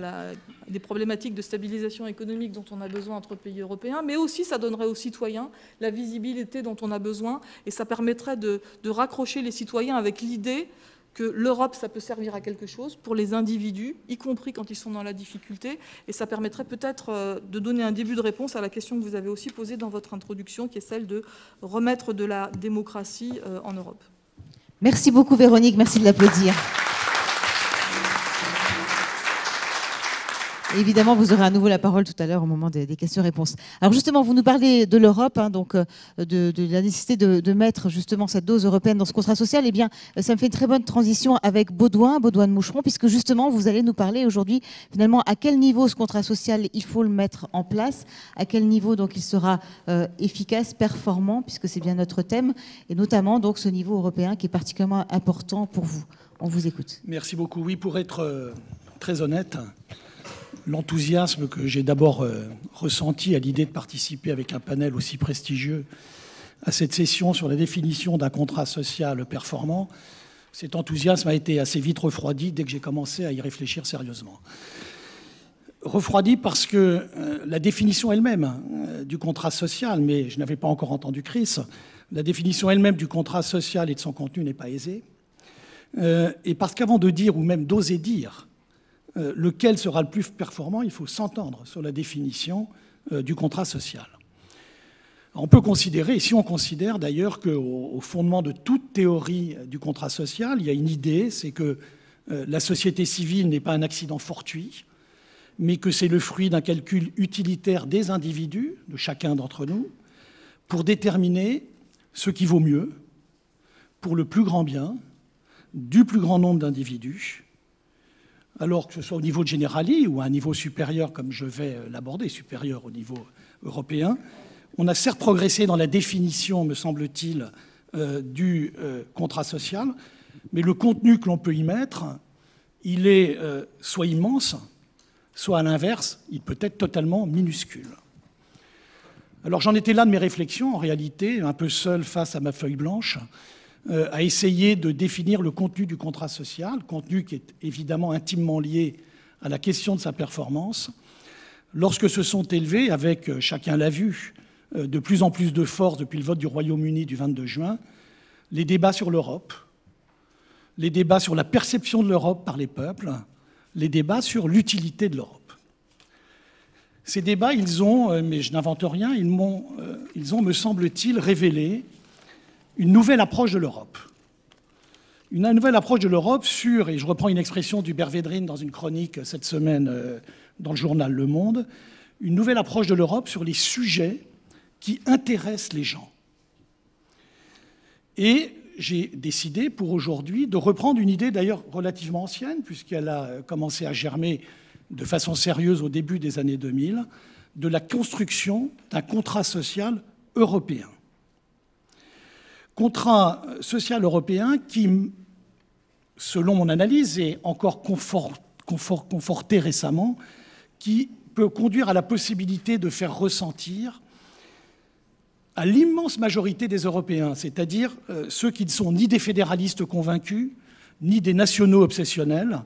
des problématiques de stabilisation économique dont on a besoin entre pays européens, mais aussi ça donnerait aux citoyens la visibilité dont on a besoin, et ça permettrait de raccrocher les citoyens avec l'idée que l'Europe, ça peut servir à quelque chose pour les individus, y compris quand ils sont dans la difficulté, et ça permettrait peut-être de donner un début de réponse à la question que vous avez aussi posée dans votre introduction, qui est celle de remettre de la démocratie en Europe. Merci beaucoup Véronique, merci de l'applaudir. Évidemment, vous aurez à nouveau la parole tout à l'heure au moment des questions-réponses. Alors justement, vous nous parlez de l'Europe, donc de la nécessité de mettre justement cette dose européenne dans ce contrat social. Eh bien, ça me fait une très bonne transition avec Baudouin de Moucheron, puisque justement, vous allez nous parler aujourd'hui, finalement, à quel niveau ce contrat social, il faut le mettre en place, à quel niveau donc il sera efficace, performant, puisque c'est bien notre thème, et notamment donc ce niveau européen qui est particulièrement important pour vous. On vous écoute. Merci beaucoup. Oui, pour être très honnête, l'enthousiasme que j'ai d'abord ressenti à l'idée de participer avec un panel aussi prestigieux à cette session sur la définition d'un contrat social performant, cet enthousiasme a été assez vite refroidi dès que j'ai commencé à y réfléchir sérieusement. Refroidi parce que la définition elle-même du contrat social, mais je n'avais pas encore entendu Chris, la définition elle-même du contrat social et de son contenu n'est pas aisée, et parce qu'avant de dire ou même d'oser dire lequel sera le plus performant, il faut s'entendre sur la définition du contrat social. On peut considérer, et si on considère d'ailleurs qu'au fondement de toute théorie du contrat social, il y a une idée, c'est que la société civile n'est pas un accident fortuit, mais que c'est le fruit d'un calcul utilitaire des individus, de chacun d'entre nous, pour déterminer ce qui vaut mieux pour le plus grand bien du plus grand nombre d'individus, alors que ce soit au niveau de Generali ou à un niveau supérieur, comme je vais l'aborder, supérieur au niveau européen. On a certes progressé dans la définition, me semble-t-il, du contrat social, mais le contenu que l'on peut y mettre, il est soit immense, soit à l'inverse, il peut être totalement minuscule. Alors j'en étais là de mes réflexions, en réalité, un peu seul face à ma feuille blanche, à essayer de définir le contenu du contrat social, contenu qui est évidemment intimement lié à la question de sa performance, lorsque se sont élevés, avec, chacun l'a vu, de plus en plus de force depuis le vote du Royaume-Uni du 22 juin, les débats sur l'Europe, les débats sur la perception de l'Europe par les peuples, les débats sur l'utilité de l'Europe. Ces débats, ils ont, mais je n'invente rien, ils ont, me semble-t-il, révélé une nouvelle approche de l'Europe. Une nouvelle approche de l'Europe sur, et je reprends une expression d'Hubert Védrine dans une chronique cette semaine dans le journal Le Monde, une nouvelle approche de l'Europe sur les sujets qui intéressent les gens. Et j'ai décidé pour aujourd'hui de reprendre une idée d'ailleurs relativement ancienne, puisqu'elle a commencé à germer de façon sérieuse au début des années 2000, de la construction d'un contrat social européen. Contrat social européen qui, selon mon analyse, est encore conforté récemment, qui peut conduire à la possibilité de faire ressentir à l'immense majorité des Européens, c'est-à-dire ceux qui ne sont ni des fédéralistes convaincus, ni des nationaux obsessionnels,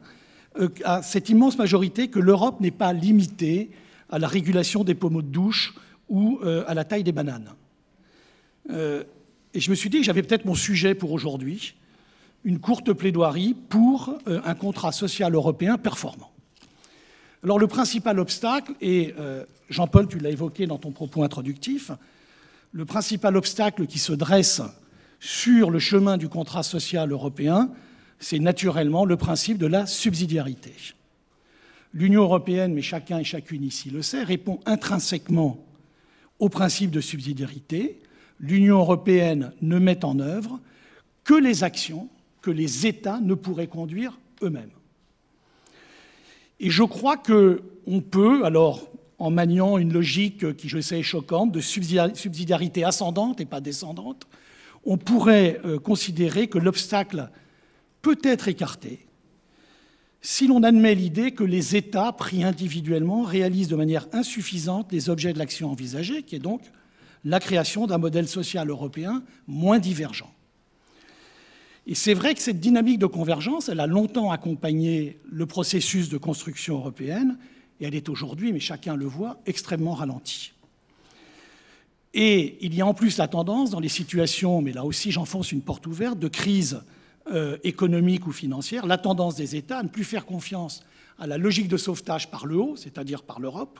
à cette immense majorité que l'Europe n'est pas limitée à la régulation des pommeaux de douche ou à la taille des bananes. Et je me suis dit que j'avais peut-être mon sujet pour aujourd'hui, une courte plaidoirie pour un contrat social européen performant. Alors le principal obstacle, et Jean-Paul, tu l'as évoqué dans ton propos introductif, le principal obstacle qui se dresse sur le chemin du contrat social européen, c'est naturellement le principe de la subsidiarité. L'Union européenne, mais chacun et chacune ici le sait, répond intrinsèquement au principe de subsidiarité. L'Union européenne ne met en œuvre que les actions que les États ne pourraient conduire eux-mêmes. Et je crois qu'on peut, alors, en maniant une logique qui, je sais, est choquante, de subsidiarité ascendante et pas descendante, on pourrait considérer que l'obstacle peut être écarté si l'on admet l'idée que les États, pris individuellement, réalisent de manière insuffisante les objets de l'action envisagée, qui est donc la création d'un modèle social européen moins divergent. Et c'est vrai que cette dynamique de convergence, elle a longtemps accompagné le processus de construction européenne, et elle est aujourd'hui, mais chacun le voit, extrêmement ralentie. Et il y a en plus la tendance, dans les situations, mais là aussi j'enfonce une porte ouverte, de crise économique ou financière, la tendance des États à ne plus faire confiance à la logique de sauvetage par le haut, c'est-à-dire par l'Europe,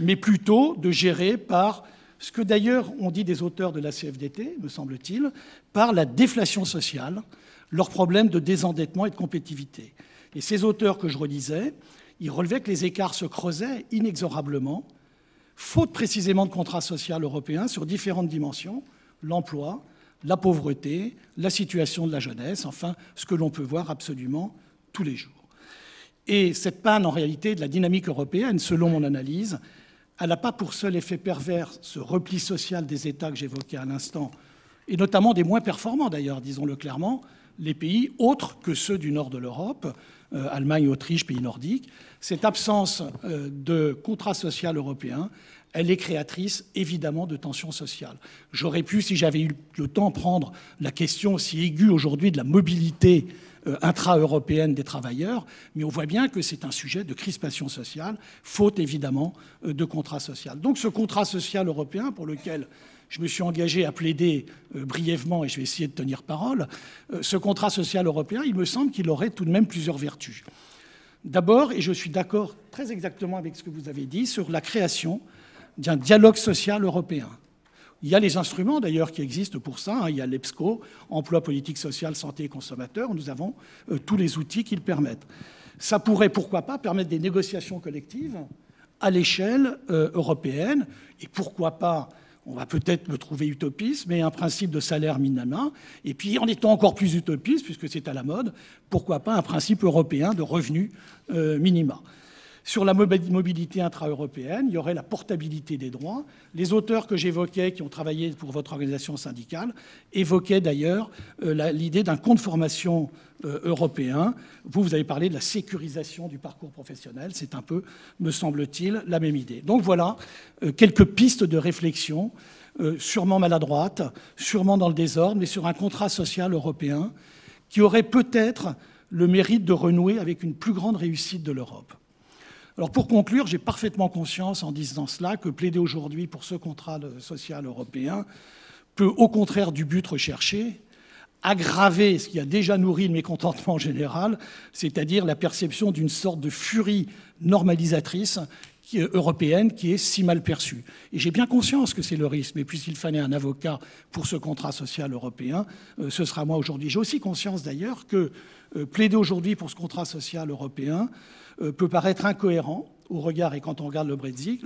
mais plutôt de gérer par ce que d'ailleurs on dit des auteurs de la CFDT, me semble-t-il, par la déflation sociale, leurs problèmes de désendettement et de compétitivité. Et ces auteurs que je relisais, ils relevaient que les écarts se creusaient inexorablement, faute précisément de contrat social européen sur différentes dimensions, l'emploi, la pauvreté, la situation de la jeunesse, enfin, ce que l'on peut voir absolument tous les jours. Et cette panne, en réalité, de la dynamique européenne, selon mon analyse, elle n'a pas pour seul effet pervers ce repli social des États que j'évoquais à l'instant, et notamment des moins performants d'ailleurs, disons-le clairement, les pays autres que ceux du nord de l'Europe, Allemagne, Autriche, pays nordiques. Cette absence de contrat social européen, elle est créatrice évidemment de tensions sociales. J'aurais pu, si j'avais eu le temps, prendre la question si aiguë aujourd'hui de la mobilité intra-européenne des travailleurs, mais on voit bien que c'est un sujet de crispation sociale, faute évidemment de contrat social. Donc ce contrat social européen, pour lequel je me suis engagé à plaider brièvement, et je vais essayer de tenir parole, ce contrat social européen, il me semble qu'il aurait tout de même plusieurs vertus. D'abord, et je suis d'accord très exactement avec ce que vous avez dit, sur la création d'un dialogue social européen. Il y a les instruments d'ailleurs qui existent pour ça, hein. Il y a l'EPSCO, emploi, politique sociale, santé et consommateurs, nous avons tous les outils qui le permettent. Ça pourrait, pourquoi pas, permettre des négociations collectives à l'échelle européenne, et pourquoi pas, on va peut-être me trouver utopiste, mais un principe de salaire minimum, et puis en étant encore plus utopiste, puisque c'est à la mode, pourquoi pas un principe européen de revenu minima. Sur la mobilité intra-européenne, il y aurait la portabilité des droits. Les auteurs que j'évoquais, qui ont travaillé pour votre organisation syndicale, évoquaient d'ailleurs l'idée d'un compte formation européen. Vous avez parlé de la sécurisation du parcours professionnel. C'est un peu, me semble-t-il, la même idée. Donc voilà quelques pistes de réflexion, sûrement maladroites, sûrement dans le désordre, mais sur un contrat social européen qui aurait peut-être le mérite de renouer avec une plus grande réussite de l'Europe. Alors pour conclure, j'ai parfaitement conscience en disant cela que plaider aujourd'hui pour ce contrat social européen peut au contraire du but recherché aggraver ce qui a déjà nourri le mécontentement général, c'est-à-dire la perception d'une sorte de furie normalisatrice européenne qui est si mal perçue. Et j'ai bien conscience que c'est le risque, mais puisqu'il fallait un avocat pour ce contrat social européen, ce sera moi aujourd'hui. J'ai aussi conscience d'ailleurs que plaider aujourd'hui pour ce contrat social européen peut paraître incohérent au regard, et quand on regarde le Brexit,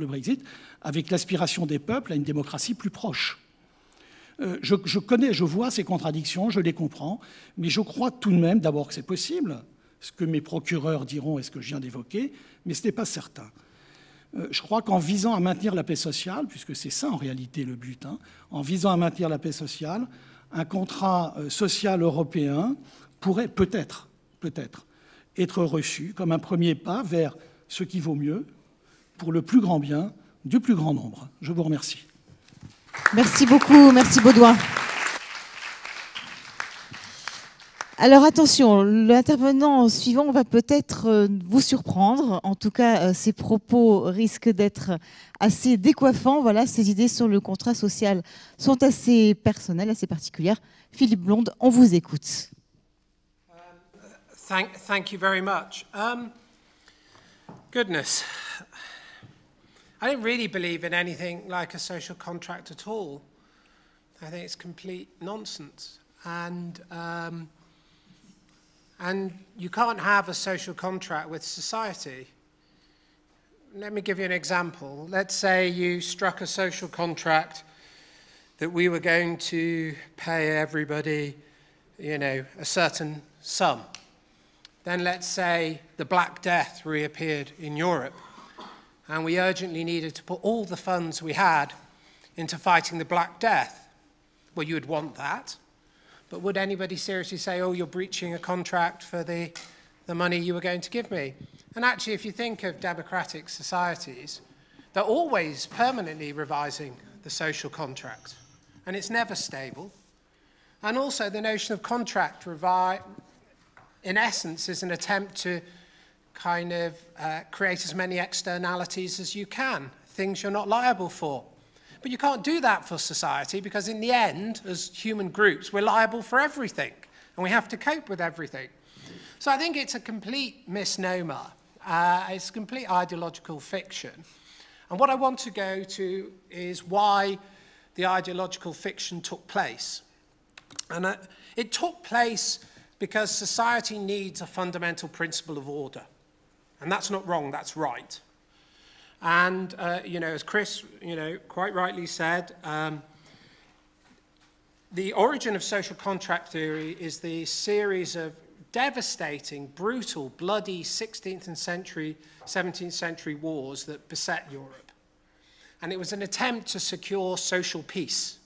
avec l'aspiration des peuples à une démocratie plus proche. Je vois ces contradictions, je les comprends, mais je crois tout de même d'abord que c'est possible, ce que mes procureurs diront et ce que je viens d'évoquer, mais ce n'est pas certain. Je crois qu'en visant à maintenir la paix sociale, puisque c'est ça en réalité le but, en visant à maintenir la paix sociale, un contrat social européen pourrait peut-être être reçu comme un premier pas vers ce qui vaut mieux pour le plus grand bien du plus grand nombre. Je vous remercie. Merci beaucoup, merci Baudouin. Alors attention, l'intervenant suivant va peut-être vous surprendre. En tout cas, ses propos risquent d'être assez décoiffants. Voilà, ses idées sur le contrat social sont assez personnelles, assez particulières. Philippe Blonde, on vous écoute. Thank you very much. Goodness. I don't really believe in anything like a social contract at all. I think it's complete nonsense. And you can't have a social contract with society. Let me give you an example. Let's say you struck a social contract that we were going to pay everybody, a certain sum. Then let's say the Black Death reappeared in Europe, and we urgently needed to put all the funds we had into fighting the Black Death. Well, you would want that, but would anybody seriously say, oh, you're breaching a contract for the money you were going to give me? And actually, if you think of democratic societies, they're always permanently revising the social contract, and it's never stable. And also, the notion of contract, in essence, is an attempt to kind of create as many externalities as you can, things you're not liable for. But you can't do that for society because in the end, as human groups, we're liable for everything and we have to cope with everything. So I think it's a complete misnomer. It's a complete ideological fiction. And what I want to go to is why the ideological fiction took place. And it took place because society needs a fundamental principle of order. And that's not wrong, that's right. And, as Chris, quite rightly said, the origin of social contract theory is the series of devastating, brutal, bloody 16th and 17th century wars that beset Europe. And it was an attempt to secure social peace.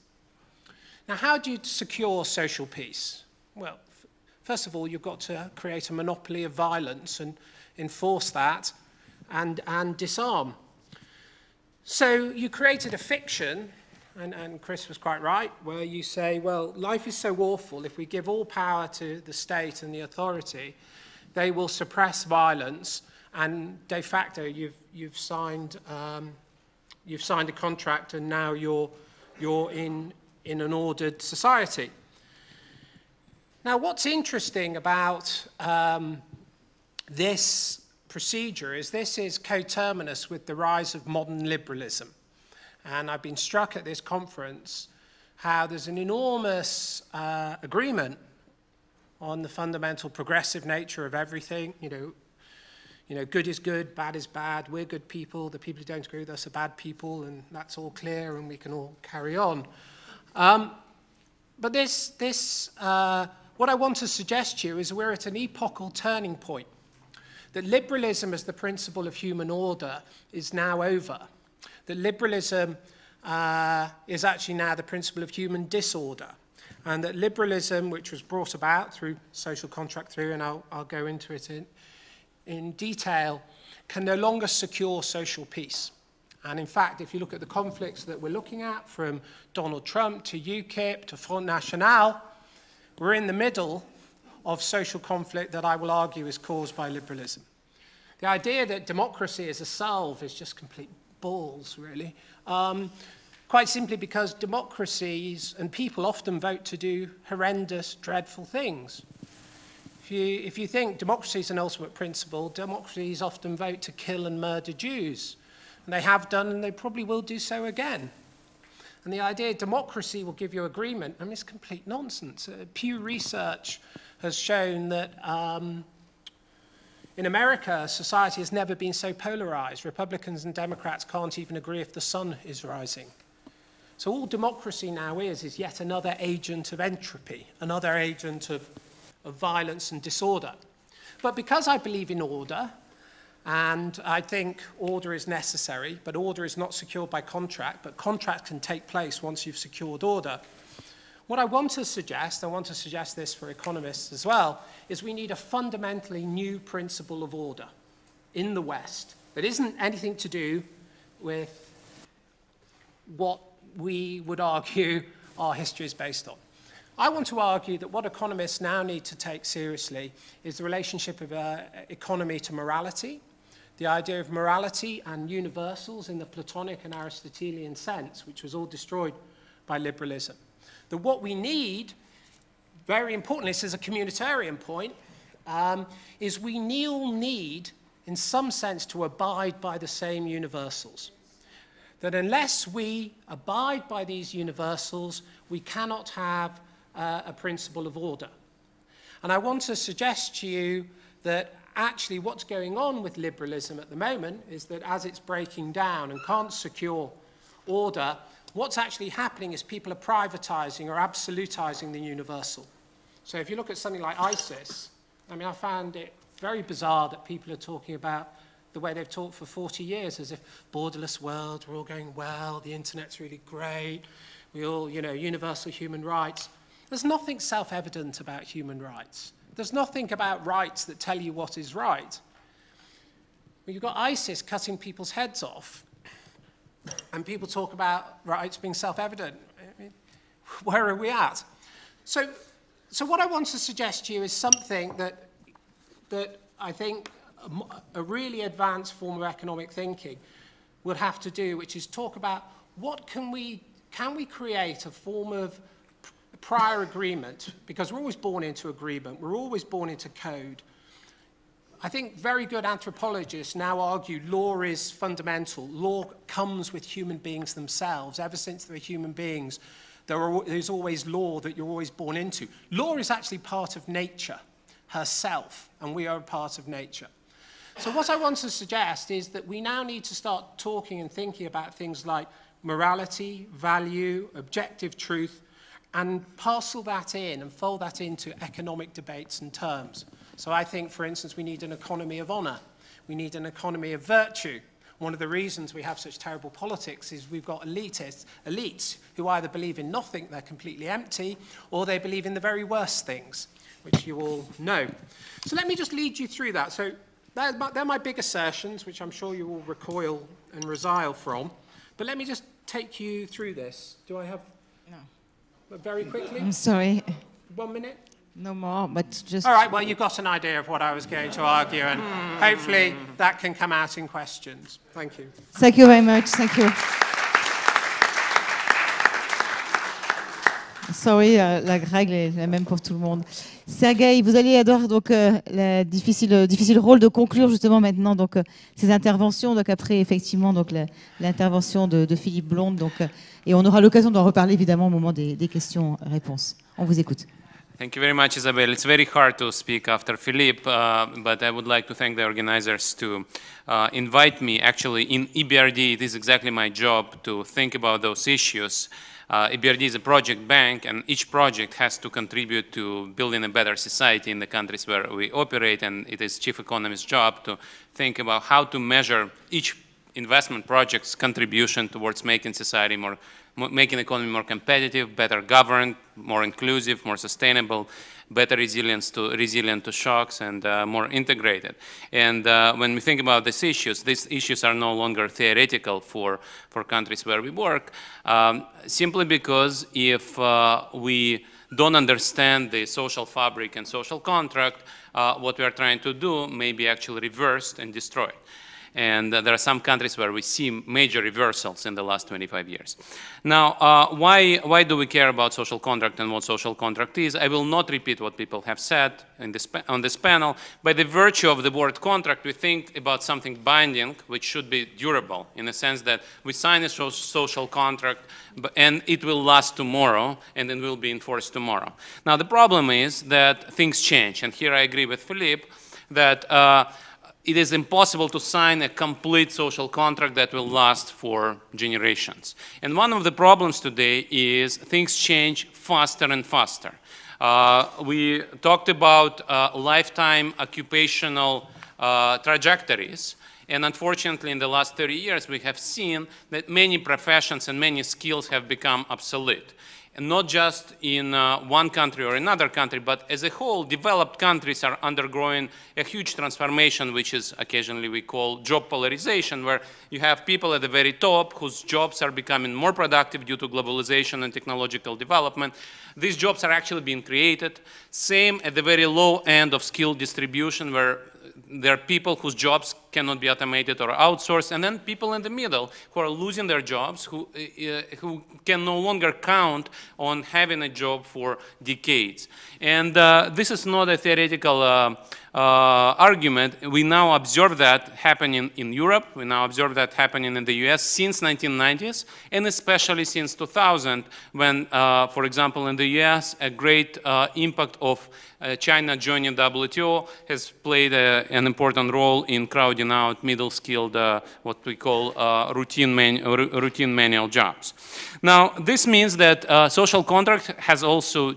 Now, how do you secure social peace? Well, first of all, you've got to create a monopoly of violence and enforce that and disarm. So you created a fiction, and Chris was quite right, where you say, well, life is so awful, if we give all power to the state and the authority, they will suppress violence, and de facto you've signed a contract, and now you're in an ordered society. Now, what's interesting about this procedure is this is coterminous with the rise of modern liberalism. And I've been struck at this conference how there's an enormous agreement on the fundamental progressive nature of everything. Good is good, bad is bad, we're good people, the people who don't agree with us are bad people, and that's all clear and we can all carry on. But what I want to suggest to you is we're at an epochal turning point. That liberalism as the principle of human order is now over. That liberalism is actually now the principle of human disorder. And that liberalism, which was brought about through social contract theory, and I'll go into it in detail, can no longer secure social peace. And in fact, if you look at the conflicts that we're looking at, from Donald Trump to UKIP to Front National, we're in the middle of social conflict that I will argue is caused by liberalism. The idea that democracy is a salve is just complete balls, really. quite simply because democracies and people often vote to do horrendous, dreadful things. If you think democracy is an ultimate principle, democracies often vote to kill and murder Jews. And they have done, and they probably will do so again. And the idea democracy will give you agreement, I mean, it's complete nonsense. Pew Research has shown that in America, society has never been so polarized. Republicans and Democrats can't even agree if the sun is rising. So all democracy now is yet another agent of entropy, another agent of violence and disorder. But because I believe in order, and I think order is necessary, but order is not secured by contract, but contract can take place once you've secured order. What I want to suggest this for economists as well, is we need a fundamentally new principle of order in the West that isn't anything to do with what we would argue our history is based on. I want to argue that what economists now need to take seriously is the relationship of economy to morality, the idea of morality and universals in the Platonic and Aristotelian sense, which was all destroyed by liberalism. That what we need, very importantly, this is a communitarian point, is we need, in some sense, to abide by the same universals. That unless we abide by these universals, we cannot have a principle of order. And I want to suggest to you that actually what's going on with liberalism at the moment is that as it's breaking down and can't secure order, what's actually happening is people are privatizing or absolutizing the universal. So if you look at something like ISIS, I mean, I found it very bizarre that people are talking about the way they've talked for 40 years, as if borderless world, we're all going well, the internet's really great, we all, universal human rights. There's nothing self-evident about human rights. There's nothing about rights that tell you what is right. Well, you've got ISIS cutting people's heads off, and people talk about rights being self-evident. I mean, where are we at? So what I want to suggest to you is something that I think a really advanced form of economic thinking would have to do, which is talk about what can we create a form of prior agreement, because we're always born into agreement, we're always born into code. I think very good anthropologists now argue law is fundamental. Law comes with human beings themselves. Ever since there are human beings, there's always law that you're always born into. Law is actually part of nature herself, and we are a part of nature. So what I want to suggest is that we now need to start talking and thinking about things like morality, value, objective truth, and parcel that in and fold that into economic debates and terms. So I think, for instance, we need an economy of honor. We need an economy of virtue. One of the reasons we have such terrible politics is we've got elites who either believe in nothing, they're completely empty, or they believe in the very worst things, which you all know. So let me just lead you through that. So they're my big assertions, which I'm sure you will recoil and resile from. But let me just take you through this. Do I have... No. Very quickly? I'm sorry. 1 minute? No more, but just... All right, well, you got an idea of what I was going to argue, and hopefully that can come out in questions. Thank you. Thank you very much. Thank you. Sorry, la règle est la même pour tout le monde. Sergueï, vous allez avoir donc le difficile rôle de conclure justement maintenant donc ces interventions. Donc après effectivement donc l'intervention de Philippe Blonde donc et on aura l'occasion d'en reparler évidemment au moment des questions-réponses. On vous écoute. Thank you very much, Isabelle. It's very hard to speak after Philippe, but I would like to thank the organizers to invite me. Actually, in EBRD, it is exactly my job to think about those issues. EBRD is a project bank, and each project has to contribute to building a better society in the countries where we operate, and it is chief economist's job to think about how to measure each investment project's contribution towards making society making economy more competitive, better governed, more inclusive, more sustainable, better resilient to shocks, and more integrated. And when we think about these issues are no longer theoretical for countries where we work, simply because if we don't understand the social fabric and social contract, what we are trying to do may be actually reversed and destroyed. And there are some countries where we see major reversals in the last 25 years. Now, why do we care about social contract and what social contract is? I will not repeat what people have said on this panel. By the virtue of the word contract, we think about something binding, which should be durable, in the sense that we sign a social contract, and it will last tomorrow, and it will be enforced tomorrow. Now, the problem is that things change, and here I agree with Philippe that it is impossible to sign a complete social contract that will last for generations. And one of the problems today is things change faster and faster. We talked about lifetime occupational trajectories. And unfortunately, in the last 30 years, we have seen that many professions and many skills have become obsolete. And not just in one country or another country, but as a whole, developed countries are undergoing a huge transformation, which is occasionally we call job polarization, where you have people at the very top whose jobs are becoming more productive due to globalization and technological development. These jobs are actually being created. Same at the very low end of skill distribution, where there are people whose jobs cannot be automated or outsourced, and then people in the middle who are losing their jobs, who can no longer count on having a job for decades. And this is not a theoretical argument. We now observe that happening in Europe. We now observe that happening in the US since 1990s, and especially since 2000, when, for example, in the US, a great impact of China joining WTO has played an important role in crowding out middle-skilled, what we call routine manual jobs. Now, this means that social contract has also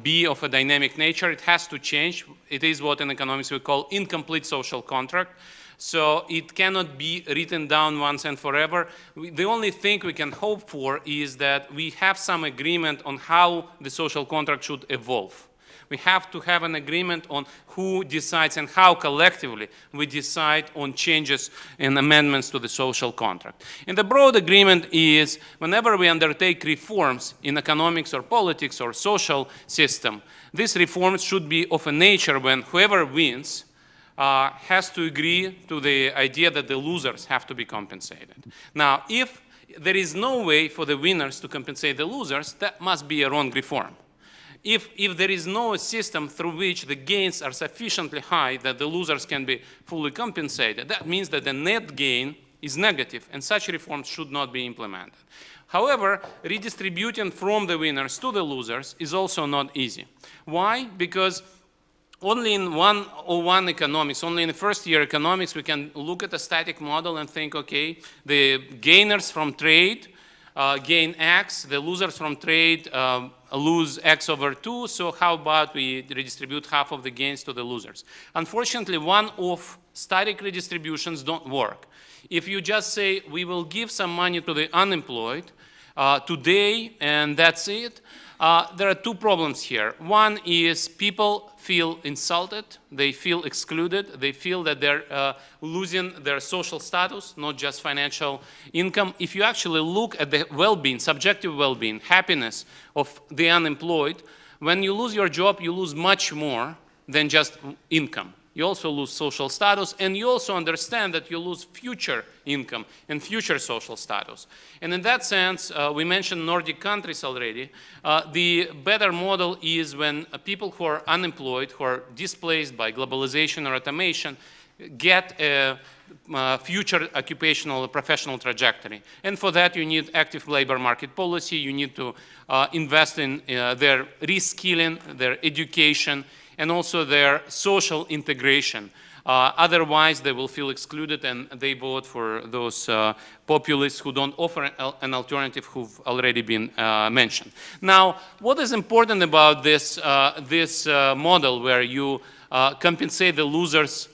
be of a dynamic nature. It has to change. It is what in economics we call incomplete social contract. So it cannot be written down once and forever. The only thing we can hope for is that we have some agreement on how the social contract should evolve. We have to have an agreement on who decides and how collectively we decide on changes and amendments to the social contract. And the broad agreement is whenever we undertake reforms in economics or politics or social system, these reforms should be of a nature when whoever wins has to agree to the idea that the losers have to be compensated. Now, if there is no way for the winners to compensate the losers, that must be a wrong reform. If there is no system through which the gains are sufficiently high that the losers can be fully compensated, that means that the net gain is negative, and such reforms should not be implemented. However, redistributing from the winners to the losers is also not easy. Why? Because only in 101 economics, only in the first year economics, we can look at a static model and think, okay, the gainers from trade gain X, the losers from trade lose X over 2, so how about we redistribute half of the gains to the losers? Unfortunately, one-off static redistributions don't work. If you just say, we will give some money to the unemployed today and that's it, there are two problems here. One is people feel insulted, they feel excluded, they feel that they're losing their social status, not just financial income. If you actually look at the well-being, subjective well-being, happiness of the unemployed, when you lose your job, you lose much more than just income. You also lose social status, and you also understand that you lose future income and future social status. And in that sense, we mentioned Nordic countries already. The better model is when people who are unemployed, who are displaced by globalization or automation, get a future occupational or professional trajectory. And for that, you need active labor market policy. You need to invest in their reskilling, their education, and also their social integration. Otherwise, they will feel excluded and they vote for those populists who don't offer an alternative who've already been mentioned. Now, what is important about this, model where you compensate the losers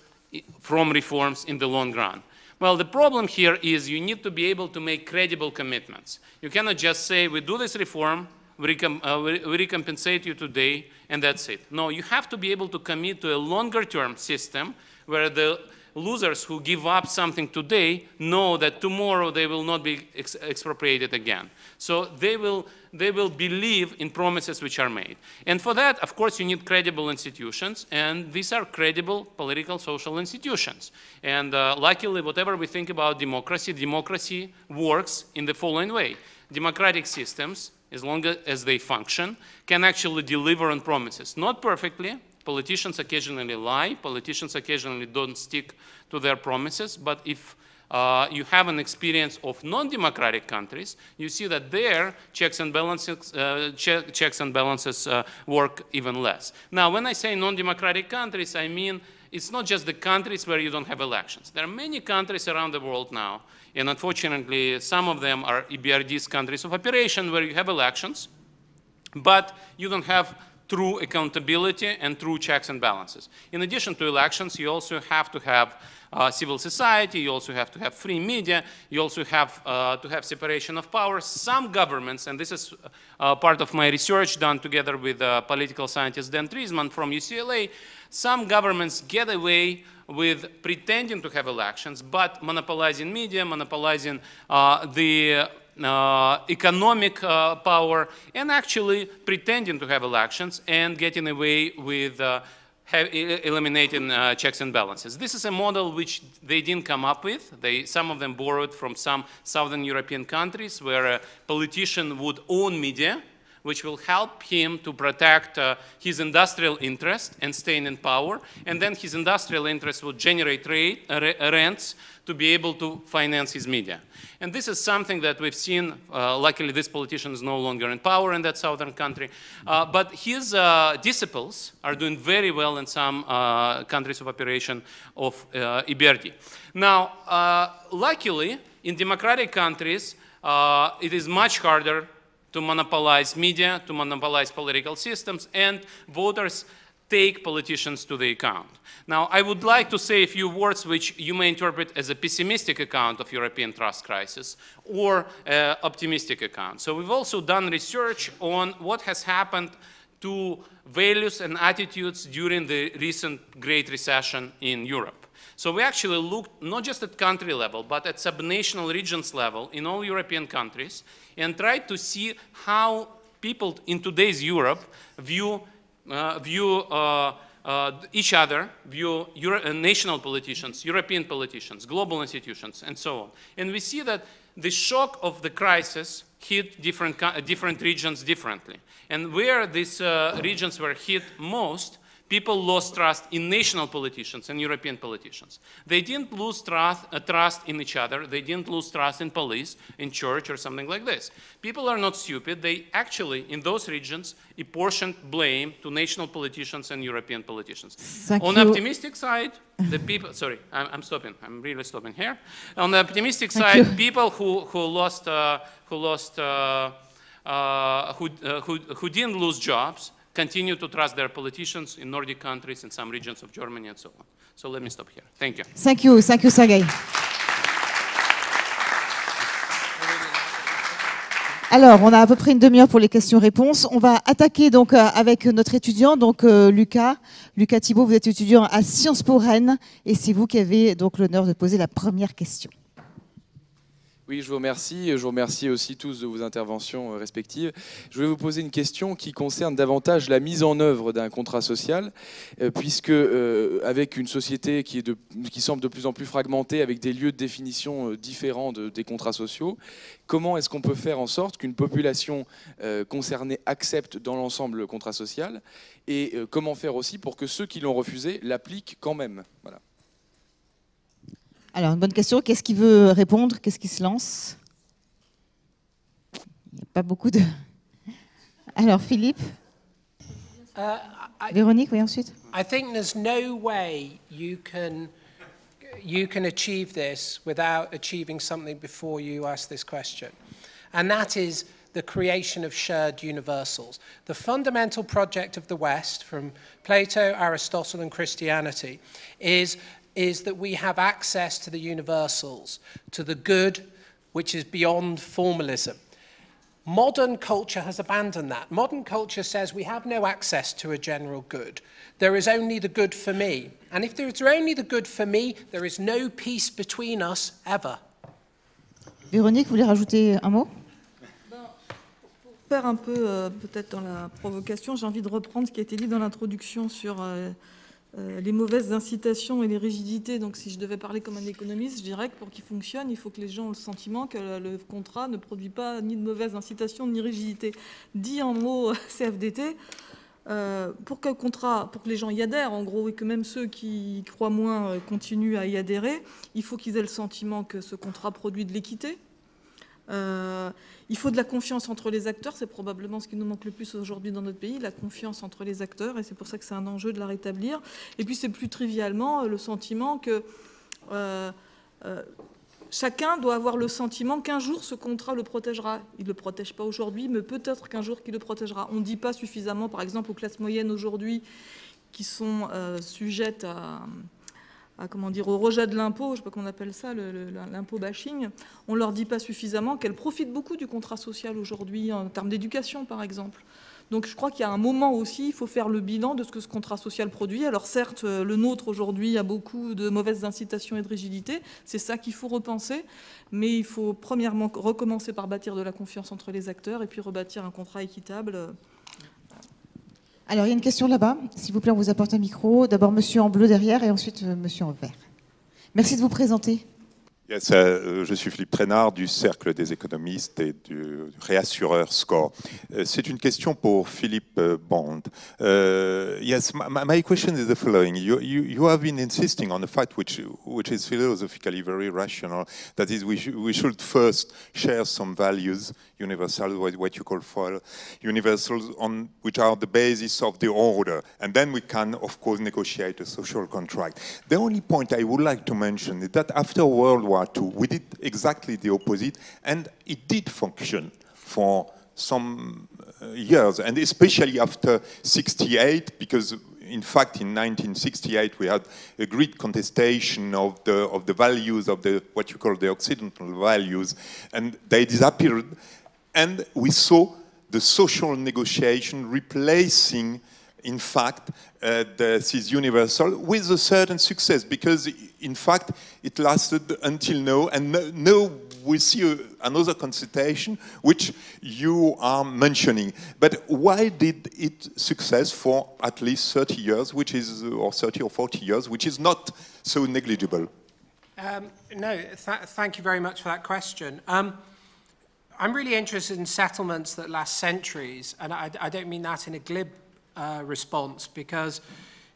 from reforms in the long run? Well, the problem here is you need to be able to make credible commitments. You cannot just say, we do this reform, we recompensate you today, and that's it. No, you have to be able to commit to a longer-term system where the losers who give up something today know that tomorrow they will not be expropriated again. So they will believe in promises which are made. And for that, of course, you need credible institutions, and these are credible political, social institutions. And luckily, whatever we think about democracy, democracy works in the following way. Democratic systems, as long as they function, can actually deliver on promises. Not perfectly. Politicians occasionally lie. Politicians occasionally don't stick to their promises. But if you have an experience of non-democratic countries, you see that their checks and balances, work even less. Now, when I say non-democratic countries, I mean it's not just the countries where you don't have elections. There are many countries around the world now, and unfortunately, some of them are EBRD's countries of operation where you have elections, but you don't have true accountability and true checks and balances. In addition to elections, you also have to have civil society, you also have to have free media, you also have to have separation of powers. Some governments, and this is part of my research done together with political scientist Dan Treisman from UCLA, some governments get away with pretending to have elections, but monopolizing media, monopolizing the economic power, and actually pretending to have elections and getting away with eliminating checks and balances. This is a model which they didn't come up with. Some of them borrowed from some Southern European countries where a politician would own media, which will help him to protect his industrial interest and staying in power. And then his industrial interest will generate rents to be able to finance his media. And this is something that we've seen. Luckily, this politician is no longer in power in that southern country. But his disciples are doing very well in some countries of operation of EBRD. Now, luckily, in democratic countries, it is much harder to monopolize media, to monopolize political systems, and voters take politicians to the account. Now, I would like to say a few words which you may interpret as a pessimistic account of European trust crisis or an optimistic account. So we've also done research on what has happened to values and attitudes during the recent Great Recession in Europe. So we actually looked not just at country level, but at subnational regions level in all European countries and tried to see how people in today's Europe view each other, view national politicians, European politicians, global institutions, and so on. And we see that the shock of the crisis hit different regions differently. And where these regions were hit most, people lost trust in national politicians and European politicians. They didn't lose trust in each other. They didn't lose trust in police, in church, or something like this. People are not stupid. They actually, in those regions, apportioned blame to national politicians and European politicians. On the optimistic side, the people, sorry, I'm stopping. I'm really stopping here. On the optimistic side, people who didn't lose jobs continue to trust their politicians in Nordic countries, in some regions of Germany, and so on. So let me stop here. Thank you. Thank you, Sergei. Alors, on a à peu près une demi-heure pour les questions-réponses. On va attaquer donc avec notre étudiant, donc Lucas Thibault. Vous êtes étudiant à Sciences Po Rennes, et c'est vous qui avez donc l'honneur de poser la première question. Oui, je vous remercie. Je vous remercie aussi tous de vos interventions respectives. Je vais vous poser une question qui concerne davantage la mise en œuvre d'un contrat social, puisque avec une société qui semble de plus en plus fragmentée, avec des lieux de définition différents des contrats sociaux, comment est-ce qu'on peut faire en sorte qu'une population concernée accepte dans l'ensemble le contrat social, et comment faire aussi pour que ceux qui l'ont refusé l'appliquent quand même. Voilà. Alors, une bonne question. Qu'est-ce qui veut répondre? Qu'est-ce qui se lance? Il n'y a pas beaucoup de... Alors, Philippe? Véronique, oui, ensuite. I think there's no way you can achieve this without achieving something before you ask this question. And that is the creation of shared universals. The fundamental project of the West, from Plato, Aristotle, and Christianity, is that we have access to the universals, to the good which is beyond formalism. Modern culture has abandoned that. Modern culture says we have no access to a general good. There is only the good for me. And if there is only the good for me, there is no peace between us ever. Véronique, vous voulez rajouter un mot? Pour faire un peu, peut-être dans la provocation, j'ai envie de reprendre ce qui a été dit dans l'introduction sur les mauvaises incitations et les rigidités. Donc si je devais parler comme un économiste, je dirais que pour qu'il fonctionne, il faut que les gens aient le sentiment que le contrat ne produit pas ni de mauvaises incitations ni rigidité. Dit en mots CFDT, pour que les gens y adhèrent, en gros, et que même ceux qui y croient moins continuent à y adhérer, il faut qu'ils aient le sentiment que ce contrat produit de l'équité. Il faut de la confiance entre les acteurs, c'est probablement ce qui nous manque le plus aujourd'hui dans notre pays, la confiance entre les acteurs, et c'est pour ça que c'est un enjeu de la rétablir. Et puis c'est plus trivialement le sentiment que chacun doit avoir le sentiment qu'un jour ce contrat le protégera. Il ne le protège pas aujourd'hui, mais peut-être qu'un jour qu'il le protégera. On ne dit pas suffisamment, par exemple, aux classes moyennes aujourd'hui qui sont sujettes au rejet de l'impôt, je ne sais pas comment on appelle ça, l'impôt bashing, on ne leur dit pas suffisamment qu'elles profitent beaucoup du contrat social aujourd'hui, en termes d'éducation par exemple. Donc je crois qu'il y a un moment aussi, il faut faire le bilan de ce que ce contrat social produit. Alors certes, le nôtre aujourd'hui a beaucoup de mauvaises incitations et de rigidité, c'est ça qu'il faut repenser, mais il faut premièrement recommencer par bâtir de la confiance entre les acteurs et puis rebâtir un contrat équitable. Alors, il y a une question là-bas. S'il vous plaît, on vous apporte un micro. D'abord, monsieur en bleu derrière et ensuite, monsieur en vert. Merci de vous présenter. Yes, je suis Philippe Trainard du Cercle des économistes et du réassureur SCORE. C'est une question pour Philippe Bond. Yes, my question is the following. You have been insisting on the fact which is philosophically very rational, that is we should first share some values, universal, what you call for universals, which are the basis of the order, and then we can, of course, negotiate a social contract. The only point I would like to mention is that after World War II, we did exactly the opposite, and it did function for some years, and especially after 68, because in fact in 1968 we had a great contestation of the values of what you call the Occidental values, and they disappeared, and we saw the social negotiation replacing, in fact, this universal with a certain success, because in fact it lasted until now, and now we see another consultation which you are mentioning. But why did it success for at least 30 years, which is, or 30 or 40 years, which is not so negligible? Thank you very much for that question. I'm really interested in settlements that last centuries, and I don't mean that in a glib response, because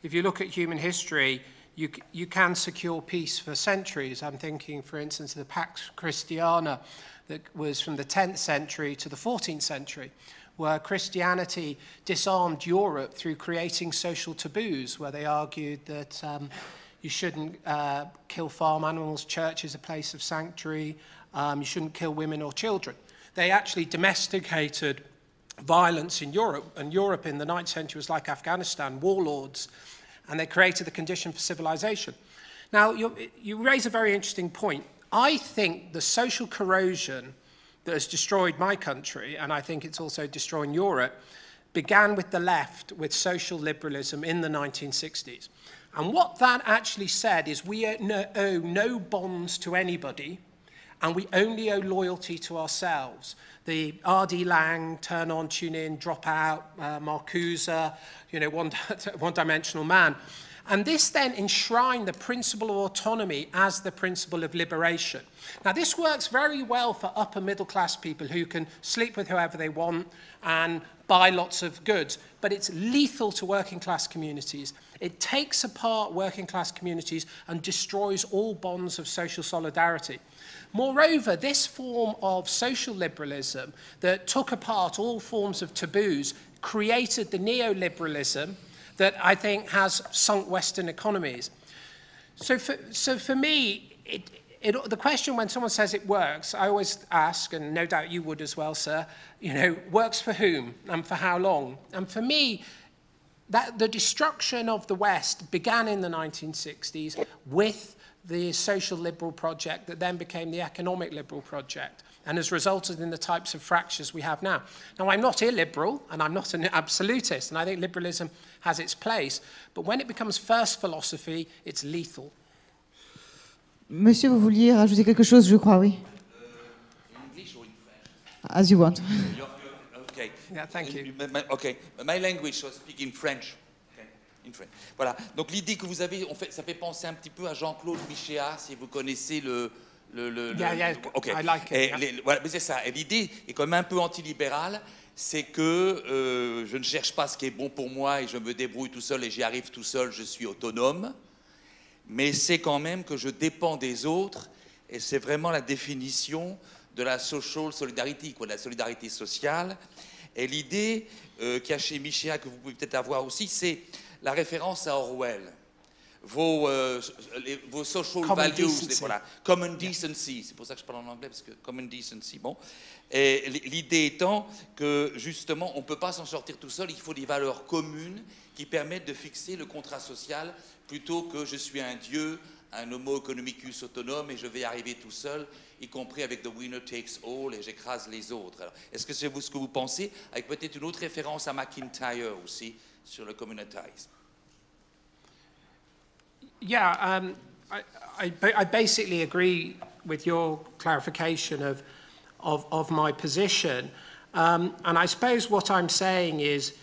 if you look at human history, you can secure peace for centuries. I'm thinking, for instance, of the Pax Christiana that was from the 10th century to the 14th century, where Christianity disarmed Europe through creating social taboos, where they argued that you shouldn't kill farm animals, church is a place of sanctuary, you shouldn't kill women or children. They actually domesticated violence in Europe, and Europe in the 9th century was like Afghanistan, warlords, and they created the condition for civilization. Now, you raise a very interesting point. I think the social corrosion that has destroyed my country, and I think it's also destroying Europe, began with the left, with social liberalism in the 1960s. And what that actually said is we owe no bonds to anybody, and we only owe loyalty to ourselves. The R.D. Laing, turn on, tune in, drop out, Marcuse, one-dimensional man. And this then enshrined the principle of autonomy as the principle of liberation. Now, this works very well for upper middle-class people who can sleep with whoever they want and buy lots of goods, but it's lethal to working-class communities. It takes apart working-class communities and destroys all bonds of social solidarity. Moreover, this form of social liberalism that took apart all forms of taboos created the neoliberalism that I think has sunk Western economies. So for me, the question when someone says it works, I always ask, and no doubt you would as well, sir, works for whom and for how long? And for me, the destruction of the West began in the 1960s with the social liberal project that then became the economic liberal project and has resulted in the types of fractures we have now. Now, I'm not illiberal and I'm not an absolutist, and I think liberalism has its place, but when it becomes first philosophy, it's lethal. Monsieur, vous vouliez rajouter quelque chose, je crois, oui. In English or in French? As you want. Okay. Yeah, thank you. Okay, my language, so I speak in French. Okay. In French. Voilà. Donc l'idée que vous avez, ça fait penser un petit peu à Jean-Claude Michéa, si vous connaissez Yeah, okay. I like it. Yeah. Voilà, mais c'est ça. Et l'idée est quand même un peu antilibérale, c'est que je ne cherche pas ce qui est bon pour moi et je me débrouille tout seul et j'y arrive tout seul, je suis autonome. Mais c'est quand même que je dépends des autres, et c'est vraiment la définition de la social solidarity, quoi, de la solidarité sociale. Et l'idée qu'il y a chez Michéa, que vous pouvez peut-être avoir aussi, c'est la référence à Orwell. Vos social values, voilà, common decency, c'est pour ça que je parle en anglais, parce que common decency, bon. Et l'idée étant que, justement, on ne peut pas s'en sortir tout seul, il faut des valeurs communes qui permettent de fixer le contrat social, plutôt que je suis un dieu, un homo economicus autonome, et je vais arriver tout seul, y compris avec the winner takes all, et j'écrase les autres. Est-ce que c'est ce que vous pensez, avec peut-être une autre référence à McIntyre aussi, sur le communautarisme? Yeah, I basically agree with your clarification of my position. And I suppose what I'm saying is,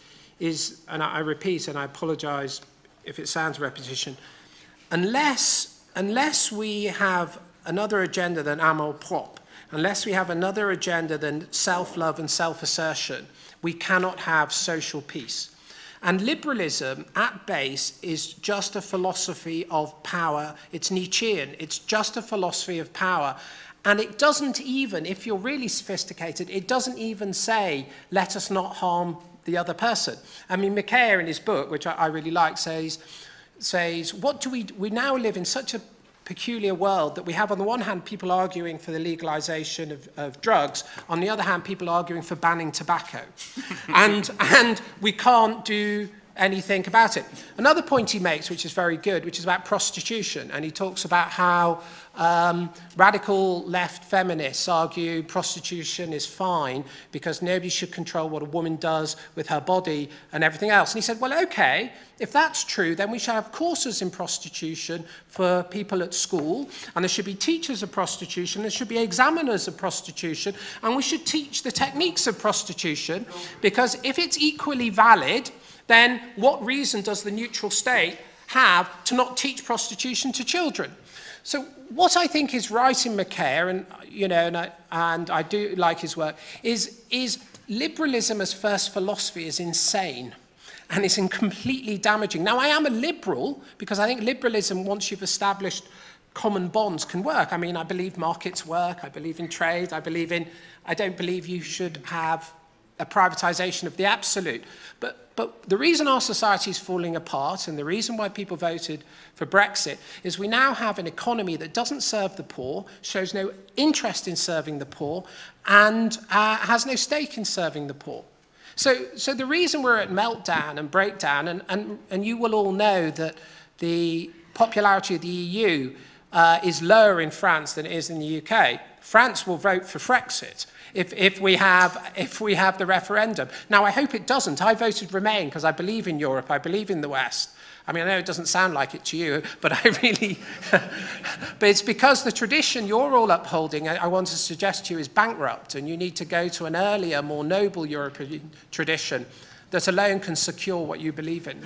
and I repeat, and I apologize if it sounds repetition, unless we have another agenda than amour propre, unless we have another agenda than self-love and self-assertion, we cannot have social peace. And liberalism, at base, is just a philosophy of power. It's Nietzschean. It's just a philosophy of power. And it doesn't even, if you're really sophisticated, it doesn't even say, let us not harm the other person. I mean, McKay in his book, which I really like, says, what do we now live in such a peculiar world that we have, on the one hand, people arguing for the legalization of drugs, on the other hand, people arguing for banning tobacco. and we can't do anything about it. Another point he makes, which is very good, which is about prostitution, and he talks about how radical left feminists argue prostitution is fine because nobody should control what a woman does with her body and everything else. And he said, well, okay, if that's true, then we should have courses in prostitution for people at school, and there should be teachers of prostitution, there should be examiners of prostitution, and we should teach the techniques of prostitution, because if it's equally valid, then what reason does the neutral state have to not teach prostitution to children? So what I think is right in McKay, and I do like his work, is liberalism as first philosophy is insane, and it's completely damaging. Now, I am a liberal because I think liberalism, once you've established common bonds, can work. I mean, I believe markets work, I believe in trade, I don't believe you should have a privatization of the absolute. But the reason our society is falling apart, and the reason why people voted for Brexit, is we now have an economy that doesn't serve the poor, shows no interest in serving the poor, and has no stake in serving the poor. So the reason we're at meltdown and breakdown, and you will all know that the popularity of the EU is lower in France than it is in the UK. France will vote for Frexit if we have the referendum. Now, I hope it doesn't. I voted Remain because I believe in Europe, I believe in the West. I mean, I know it doesn't sound like it to you, but I really... but it's because the tradition you're all upholding, I want to suggest to you, is bankrupt, and you need to go to an earlier, more noble European tradition that alone can secure what you believe in.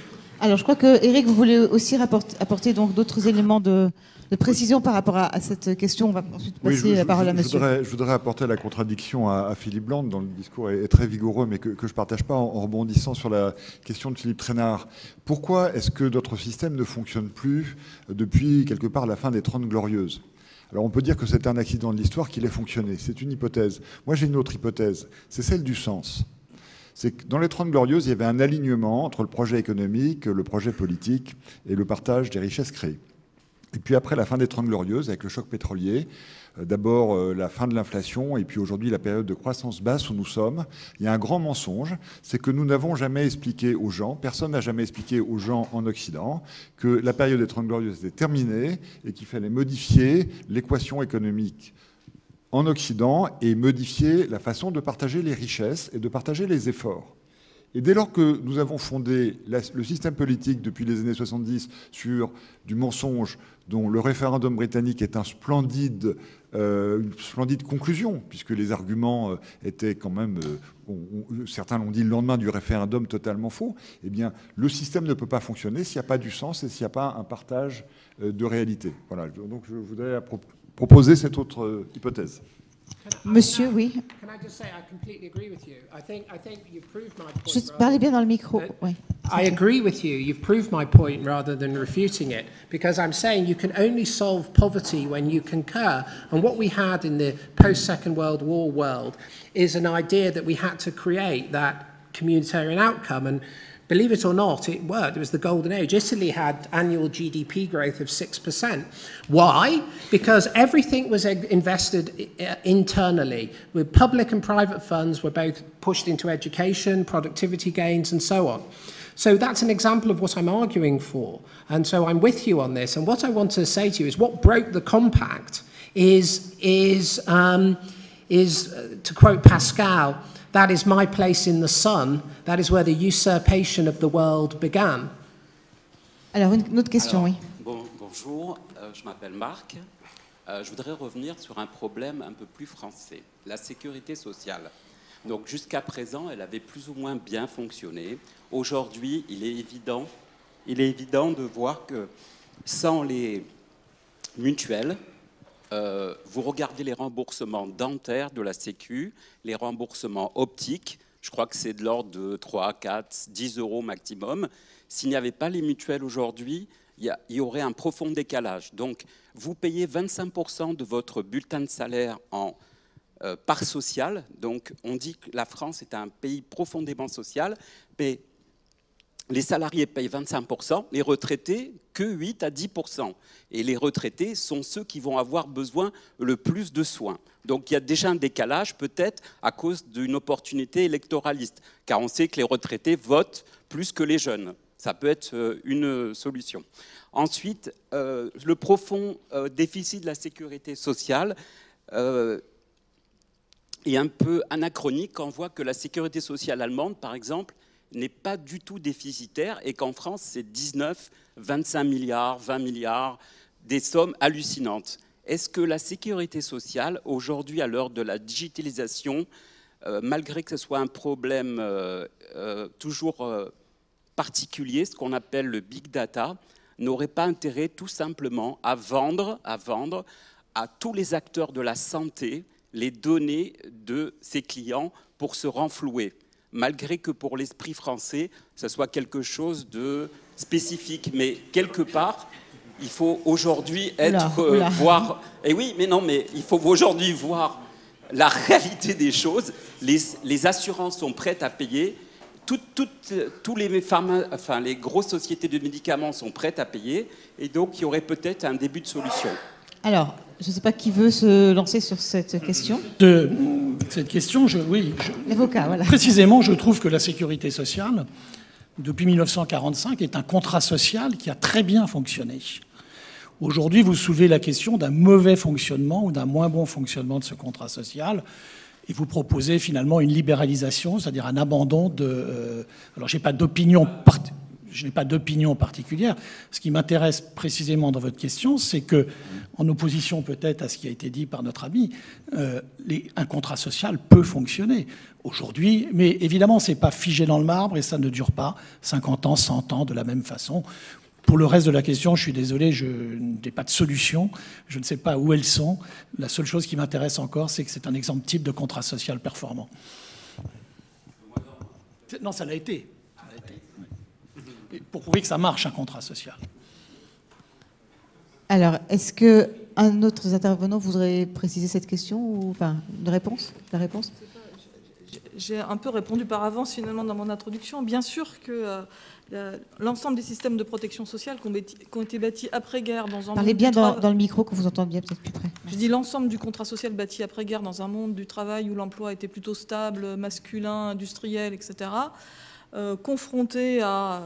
Alors, je crois que Eric, vous voulez aussi apporter donc d'autres éléments de précision par rapport à cette question. On va ensuite passer la parole à monsieur. Je voudrais apporter la contradiction à Philippe Bland, dont le discours est très vigoureux, mais que je ne partage pas, en rebondissant sur la question de Philippe Trainard. Pourquoi est-ce que notre système ne fonctionne plus depuis quelque part la fin des 30 Glorieuses ? Alors on peut dire que c'est un accident de l'histoire qu'il ait fonctionné. C'est une hypothèse. Moi j'ai une autre hypothèse, c'est celle du sens. C'est que dans les 30 Glorieuses, il y avait un alignement entre le projet économique, le projet politique et le partage des richesses créées. Et puis après la fin des 30 Glorieuses, avec le choc pétrolier, D'abord, la fin de l'inflation et puis aujourd'hui la période de croissance basse où nous sommes. Il y a un grand mensonge, c'est que nous n'avons jamais expliqué aux gens, personne n'a jamais expliqué aux gens en Occident, que la période des 30 Glorieuses était terminée et qu'il fallait modifier l'équation économique en Occident et modifier la façon de partager les richesses et de partager les efforts. Et dès lors que nous avons fondé le système politique depuis les années 70 sur du mensonge dont le référendum britannique est une splendide conclusion, puisque les arguments étaient quand même, certains l'ont dit le lendemain du référendum, totalement faux, eh bien le système ne peut pas fonctionner s'il n'y a pas du sens et s'il n'y a pas un partage de réalité. Voilà, donc je voudrais proposer cette autre hypothèse. Monsieur, oui. Juste parlez bien dans le micro. Oui. I agree with you. You've proved my point rather than refuting it, because I'm saying you can only solve poverty when you concur. And what we had in the post-Second World War world is an idea that we had to create that communitarian outcome. And believe it or not, it worked. It was the golden age. Italy had annual GDP growth of 6%. Why? Because everything was invested internally. With public and private funds were both pushed into education, productivity gains, and so on. So that's an example of what I'm arguing for. And so I'm with you on this. And what I want to say to you is what broke the compact is to quote Pascal, that is my place in the sun. That is where the usurpation of the world began. Alors, une autre question, oui. Bonjour, je m'appelle Marc. Je voudrais revenir sur un problème un peu plus français, la sécurité sociale. Donc, jusqu'à présent, elle avait plus ou moins bien fonctionné. Aujourd'hui, il est évident de voir que sans les mutuelles, vous regardez les remboursements dentaires de la Sécu, les remboursements optiques, je crois que c'est de l'ordre de 3, 4, 10 euros maximum. S'il n'y avait pas les mutuelles aujourd'hui, il y aurait un profond décalage. Donc, vous payez 25% de votre bulletin de salaire en part sociale. Donc, on dit que la France est un pays profondément social, mais les salariés payent 25%, les retraités que 8 à 10%. Et les retraités sont ceux qui vont avoir besoin le plus de soins. Donc il y a déjà un décalage, peut-être à cause d'une opportunité électoraliste, car on sait que les retraités votent plus que les jeunes. Ça peut être une solution. Ensuite, le profond déficit de la sécurité sociale est un peu anachronique quand on voit que la sécurité sociale allemande, par exemple, n'est pas du tout déficitaire et qu'en France, c'est 19, 25 milliards, 20 milliards, des sommes hallucinantes. Est-ce que la sécurité sociale, aujourd'hui, à l'heure de la digitalisation, malgré que ce soit un problème toujours particulier, ce qu'on appelle le big data, n'aurait pas intérêt tout simplement à vendre à tous les acteurs de la santé les données de ses clients pour se renflouer, malgré que pour l'esprit français, ça soit quelque chose de spécifique. Mais quelque part, il faut aujourd'hui voir... Et oui, mais non, mais il faut aujourd'hui voir la réalité des choses. Les assurances sont prêtes à payer. Tous les grosses sociétés de médicaments sont prêtes à payer. Et donc, il y aurait peut-être un début de solution. Alors, je ne sais pas qui veut se lancer sur cette question. Cette question, l'avocat, voilà. Précisément, je trouve que la sécurité sociale, depuis 1945, est un contrat social qui a très bien fonctionné. Aujourd'hui, vous soulevez la question d'un mauvais fonctionnement ou d'un moins bon fonctionnement de ce contrat social. Et vous proposez finalement une libéralisation, c'est-à-dire un abandon de... Alors, je n'ai pas d'opinion particulière. Ce qui m'intéresse précisément dans votre question, c'est que, en opposition peut-être à ce qui a été dit par notre ami, un contrat social peut fonctionner aujourd'hui, mais évidemment, ce n'est pas figé dans le marbre et ça ne dure pas 50 ans, 100 ans de la même façon. Pour le reste de la question, je suis désolé, je n'ai pas de solution. Je ne sais pas où elles sont. La seule chose qui m'intéresse encore, c'est que c'est un exemple type de contrat social performant. Non, ça l'a été. Pour prouver que ça marche, un contrat social. Alors, est-ce qu'un autre intervenant voudrait préciser cette question ou enfin, une réponse? La réponse? J'ai un peu répondu par avance finalement dans mon introduction. Bien sûr que l'ensemble des systèmes de protection sociale qui ont été bâtis après-guerre dans un Parlez bien dans le micro, que vous entendiez peut-être plus près. Je dis l'ensemble du contrat social bâti après-guerre dans un monde du travail où l'emploi était plutôt stable, masculin, industriel, etc., confronté à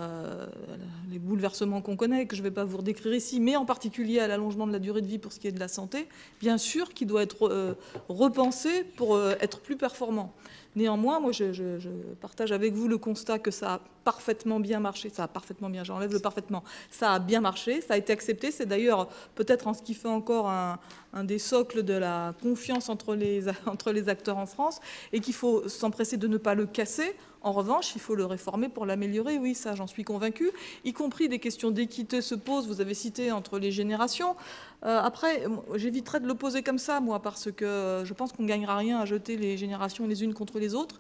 les bouleversements qu'on connaît, que je ne vais pas vous redécrire ici, mais en particulier à l'allongement de la durée de vie pour ce qui est de la santé, bien sûr qu'il doit être repensé pour être plus performant. Néanmoins, moi, je partage avec vous le constat que ça a parfaitement bien marché. Ça a parfaitement bien, j'enlève le parfaitement. Ça a bien marché, ça a été accepté. C'est d'ailleurs peut-être en ce qui fait encore un des socles de la confiance entre les acteurs en France, et qu'il faut s'empresser de ne pas le casser. En revanche, il faut le réformer pour l'améliorer, oui, ça j'en suis convaincue. Y compris des questions d'équité se posent, vous avez cité, entre les générations. Après, j'éviterais de le poser comme ça, moi, parce que je pense qu'on ne gagnera rien à jeter les générations les unes contre les autres.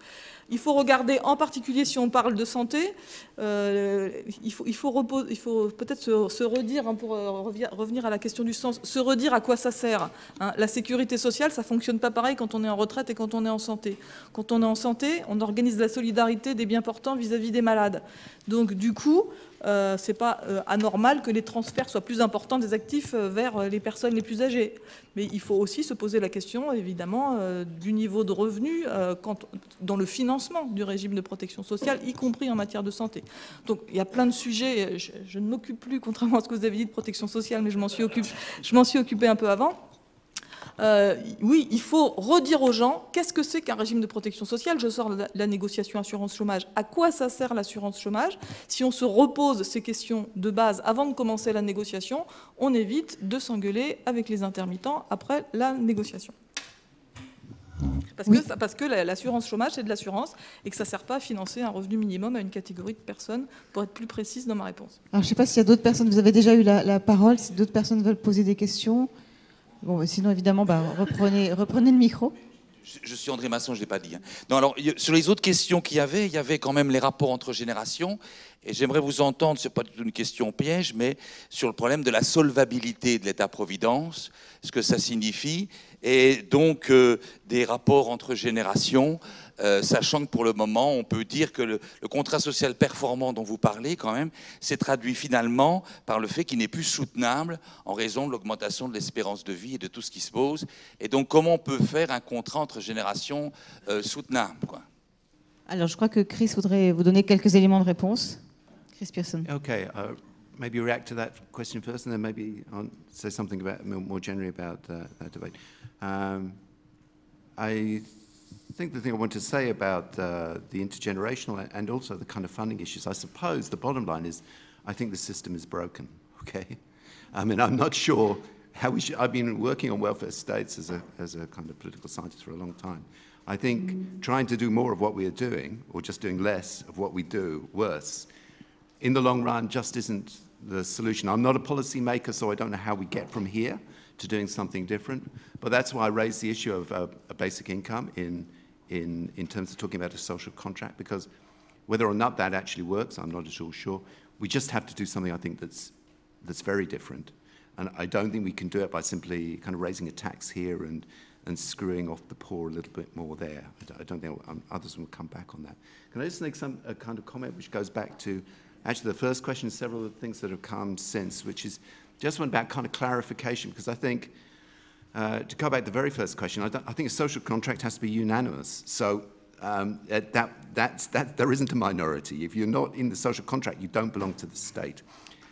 Il faut regarder, en particulier si on parle de santé, il faut peut-être se redire, hein, pour revenir à la question du sens, se redire à quoi ça sert. Hein. La sécurité sociale, ça ne fonctionne pas pareil quand on est en retraite et quand on est en santé. Quand on est en santé, on organise la solidarité des bien portants vis-à-vis des malades. Donc, du coup, ce n'est pas anormal que les transferts soient plus importants des actifs vers les personnes les plus âgées. Mais il faut aussi se poser la question, évidemment, du niveau de revenus dans le financement du régime de protection sociale, y compris en matière de santé. Donc, il y a plein de sujets. Je ne m'occupe plus, contrairement à ce que vous avez dit, de protection sociale, mais je m'en suis occupée un peu avant. Oui, il faut redire aux gens qu'est-ce que c'est qu'un régime de protection sociale. Je sors de la négociation assurance chômage. À quoi ça sert l'assurance chômage? Si on se repose ces questions de base avant de commencer la négociation, on évite de s'engueuler avec les intermittents après la négociation. Parce que l'assurance chômage, c'est de l'assurance et que ça ne sert pas à financer un revenu minimum à une catégorie de personnes, pour être plus précise dans ma réponse. Alors, je ne sais pas s'il y a d'autres personnes, vous avez déjà eu la parole, si d'autres personnes veulent poser des questions. Bon, sinon, évidemment, reprenez le micro. Je suis André Masson, je ne l'ai pas dit. Hein. Non, alors, sur les autres questions qu'il y avait quand même les rapports entre générations. Et j'aimerais vous entendre, ce n'est pas une question piège, mais sur le problème de la solvabilité de l'État-providence, ce que ça signifie, et donc des rapports entre générations, sachant que pour le moment, on peut dire que le contrat social performant dont vous parlez, quand même, s'est traduit finalement par le fait qu'il n'est plus soutenable en raison de l'augmentation de l'espérance de vie et de tout ce qui se pose. Et donc, comment on peut faire un contrat entre générations soutenable, quoi? Alors, je crois que Chris voudrait vous donner quelques éléments de réponse. Chris Pearson. Okay, maybe react to that question first, and then maybe I'll say something about more generally about that debate. I think the thing I want to say about the intergenerational and also the kind of funding issues, I suppose the bottom line is I think the system is broken, okay? I mean, I'm not sure how we should... I've been working on welfare states as a kind of political scientist for a long time. I think trying to do more of what we are doing, or just doing less of what we do, worse, in the long run just isn't the solution. I'm not a policy maker, so I don't know how we get from here to doing something different. But that's why I raised the issue of a basic income in terms of talking about a social contract, because whether or not that actually works, I'm not at all sure. We just have to do something, I think, that's very different. And I don't think we can do it by simply kind of raising a tax here and screwing off the poor a little bit more there. I don't think others will come back on that. Can I just make a kind of comment which goes back to actually the first question, several of the things that have come since, which is just one about kind of clarification, because I think, to go back to the very first question, I think a social contract has to be unanimous. So there isn't a minority. If you're not in the social contract, you don't belong to the state.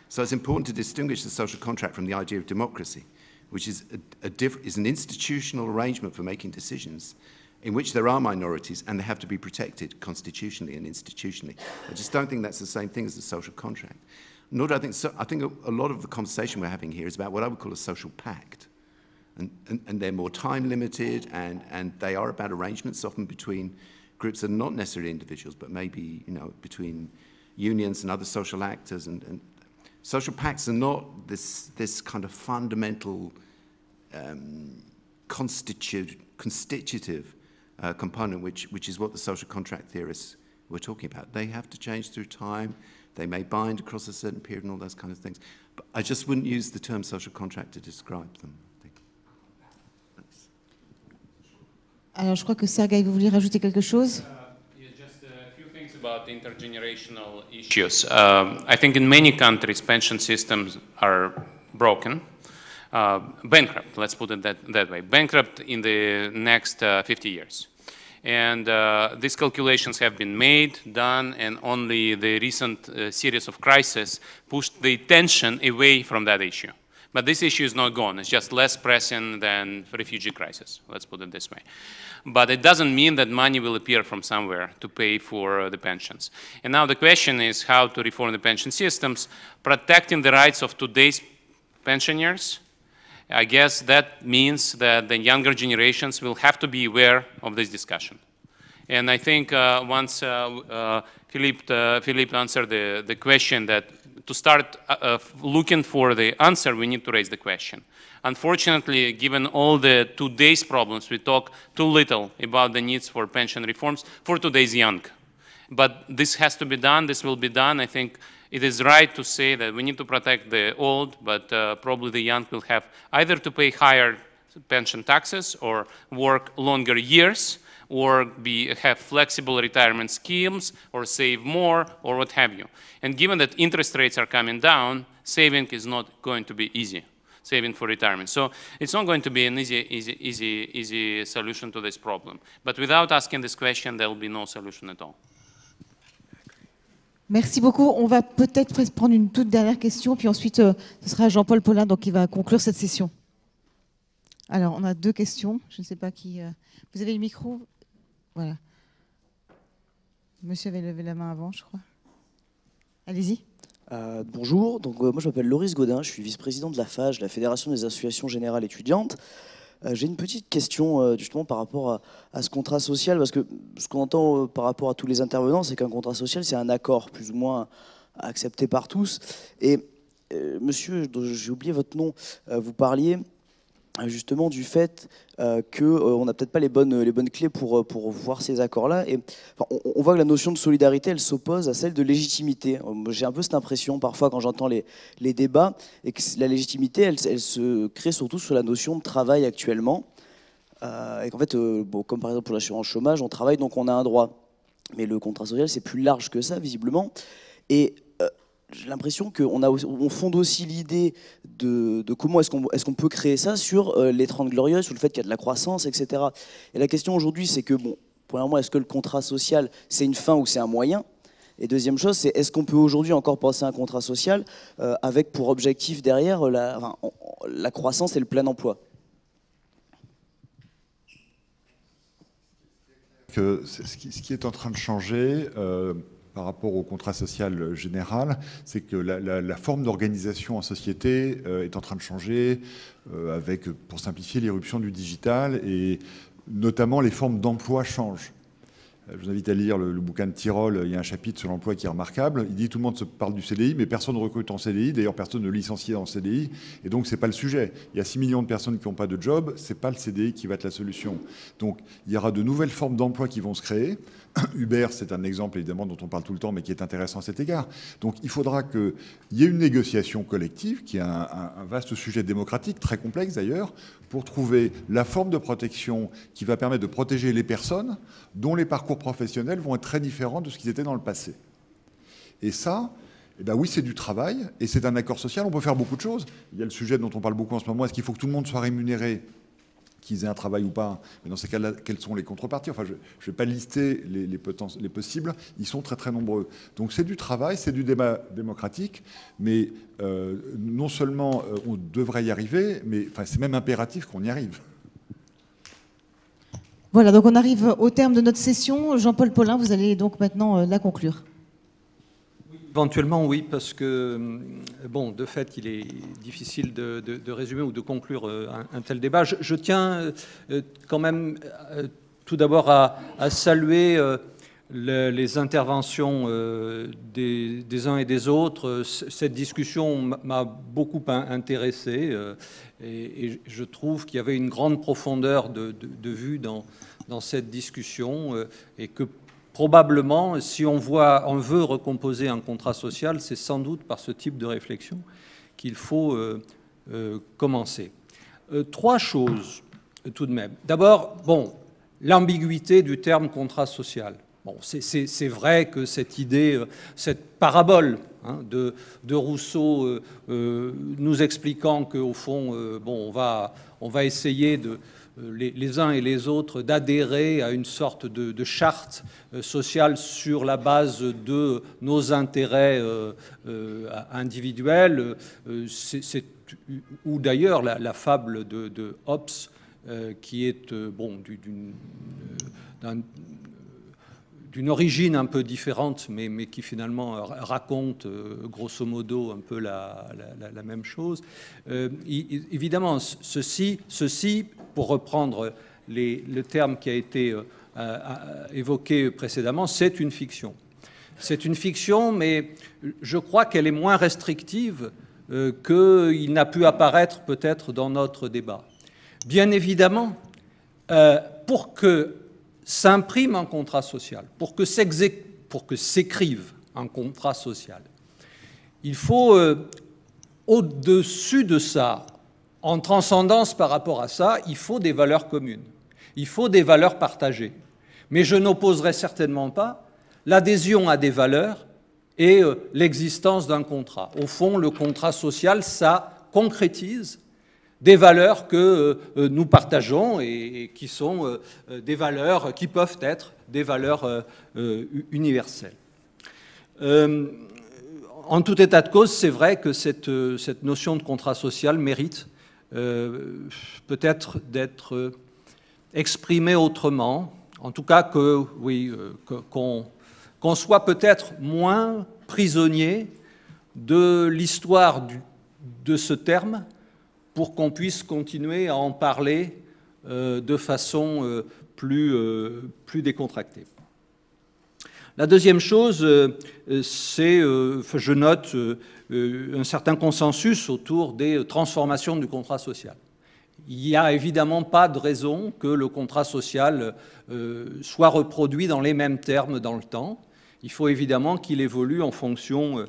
So it's important to distinguish the social contract from the idea of democracy, which is an institutional arrangement for making decisions in which there are minorities and they have to be protected constitutionally and institutionally. I just don't think that's the same thing as the social contract. Nor do I think so. I think a lot of the conversation we're having here is about what I would call a social pact. And they're more time limited and they are about arrangements often between groups that are not necessarily individuals, but maybe, you know, between unions and other social actors. And social pacts are not this kind of fundamental constitutive component, which is what the social contract theorists were talking about. They have to change through time. They may bind across a certain period and all those kind of things. But I just wouldn't use the term social contract to describe them. Alors, je crois que Sergueï, vous vouliez rajouter quelque chose? Just a few things about intergenerational issues. I think in many countries, pension systems are broken. Bankrupt, let's put it that way. Bankrupt in the next 50 years. And these calculations have been made, done, and only the recent series of crises pushed the attention away from that issue. But this issue is not gone. It's just less pressing than refugee crisis, let's put it this way. But it doesn't mean that money will appear from somewhere to pay for the pensions. And now the question is how to reform the pension systems, protecting the rights of today's pensioners. I guess that means that the younger generations will have to be aware of this discussion. And I think once Philippe answered the question that to start looking for the answer, we need to raise the question. Unfortunately, given all the today's problems, we talk too little about the needs for pension reforms for today's young. But this has to be done, this will be done. I think it is right to say that we need to protect the old, but probably the young will have either to pay higher pension taxes or work longer years or have flexible retirement schemes or save more or what have you. And given that interest rates are coming down, saving is not going to be easy, saving for retirement. So it's not going to be an easy solution to this problem. But without asking this question, there will be no solution at all. Merci beaucoup. On va peut-être prendre une toute dernière question, puis ensuite, ce sera Jean-Paul Paulin donc, qui va conclure cette session. Alors, on a deux questions. Je ne sais pas qui... Vous avez le micro? Voilà. Monsieur avait levé la main avant, je crois. Allez-y. Bonjour, donc, moi je m'appelle Loris Godin, je suis vice-président de la FAGE, la Fédération des associations générales étudiantes. J'ai une petite question justement par rapport à ce contrat social, parce que ce qu'on entend par rapport à tous les intervenants, c'est qu'un contrat social, c'est un accord plus ou moins accepté par tous. Et monsieur, j'ai oublié votre nom, vous parliez justement du fait qu'on n'a peut-être pas les bonnes clés pour voir ces accords-là. Et enfin, on voit que la notion de solidarité, elle s'oppose à celle de légitimité. J'ai un peu cette impression parfois quand j'entends les débats, et que la légitimité, elle se crée surtout sur la notion de travail actuellement. Et qu'en fait, bon, comme par exemple pour l'assurance chômage, on travaille donc on a un droit. Mais le contrat social, c'est plus large que ça, visiblement. Et j'ai l'impression qu'on fonde aussi l'idée de comment est-ce qu'on peut créer ça sur les 30 Glorieuses, sur le fait qu'il y a de la croissance, etc. Et la question aujourd'hui, c'est que, bon, premièrement, est-ce que le contrat social, c'est une fin ou c'est un moyen? Et deuxième chose, c'est est-ce qu'on peut aujourd'hui encore penser à un contrat social avec pour objectif derrière la croissance et le plein emploi? Ce qui est en train de changer par rapport au contrat social général, c'est que la forme d'organisation en société est en train de changer avec, pour simplifier, l'irruption du digital et notamment les formes d'emploi changent. Je vous invite à lire le bouquin de Tirole, il y a un chapitre sur l'emploi qui est remarquable. Il dit tout le monde se parle du CDI, mais personne ne recrute en CDI, d'ailleurs personne ne licencie en CDI, et donc ce n'est pas le sujet. Il y a 6 millions de personnes qui n'ont pas de job, ce n'est pas le CDI qui va être la solution. Donc il y aura de nouvelles formes d'emploi qui vont se créer. Uber, c'est un exemple évidemment dont on parle tout le temps, mais qui est intéressant à cet égard. Donc il faudra qu'il y ait une négociation collective, qui est un vaste sujet démocratique, très complexe d'ailleurs, pour trouver la forme de protection qui va permettre de protéger les personnes dont les parcours professionnels vont être très différents de ce qu'ils étaient dans le passé. Et ça, eh ben oui, c'est du travail, et c'est un accord social, on peut faire beaucoup de choses. Il y a le sujet dont on parle beaucoup en ce moment, est-ce qu'il faut que tout le monde soit rémunéré, qu'ils aient un travail ou pas, mais dans ces cas-là, quelles sont les contreparties? Enfin, je ne vais pas lister les possibles, ils sont très très nombreux. Donc c'est du travail, c'est du débat démocratique, mais non seulement on devrait y arriver, mais enfin, c'est même impératif qu'on y arrive. Voilà, donc on arrive au terme de notre session. Jean-Paul Paulin, vous allez donc maintenant la conclure. Éventuellement, oui, parce que, bon, de fait, il est difficile de résumer ou de conclure un tel débat. Je tiens quand même tout d'abord à saluer les interventions des uns et des autres. Cette discussion m'a beaucoup intéressé et je trouve qu'il y avait une grande profondeur de vue dans cette discussion et que probablement, si on veut recomposer un contrat social, c'est sans doute par ce type de réflexion qu'il faut commencer. Trois choses tout de même. D'abord, bon, l'ambiguïté du terme contrat social. Bon, c'est vrai que cette idée, cette parabole de Rousseau nous expliquant qu'au fond, bon, on va essayer les uns et les autres d'adhérer à une sorte de charte sociale sur la base de nos intérêts individuels, ou d'ailleurs la fable de Hobbes, qui est bon, d'une origine un peu différente, mais qui finalement raconte grosso modo un peu la même chose. Évidemment, ceci, pour reprendre le terme qui a été évoqué précédemment, c'est une fiction. C'est une fiction, mais je crois qu'elle est moins restrictive qu'il n'a pu apparaître peut-être dans notre débat. Bien évidemment, pour que s'imprime un contrat social, pour que s'écrive un contrat social, il faut, au-dessus de ça, en transcendance par rapport à ça, il faut des valeurs communes, il faut des valeurs partagées. Mais je n'opposerai certainement pas l'adhésion à des valeurs et l'existence d'un contrat. Au fond, le contrat social, ça concrétise des valeurs que nous partageons et qui sont des valeurs qui peuvent être des valeurs universelles. En tout état de cause, c'est vrai que cette notion de contrat social mérite peut-être d'être exprimée autrement, en tout cas que, oui, qu'on soit peut-être moins prisonnier de l'histoire de ce terme, pour qu'on puisse continuer à en parler de façon plus décontractée. La deuxième chose, c'est, je note un certain consensus autour des transformations du contrat social. Il n'y a évidemment pas de raison que le contrat social soit reproduit dans les mêmes termes dans le temps. Il faut évidemment qu'il évolue en fonction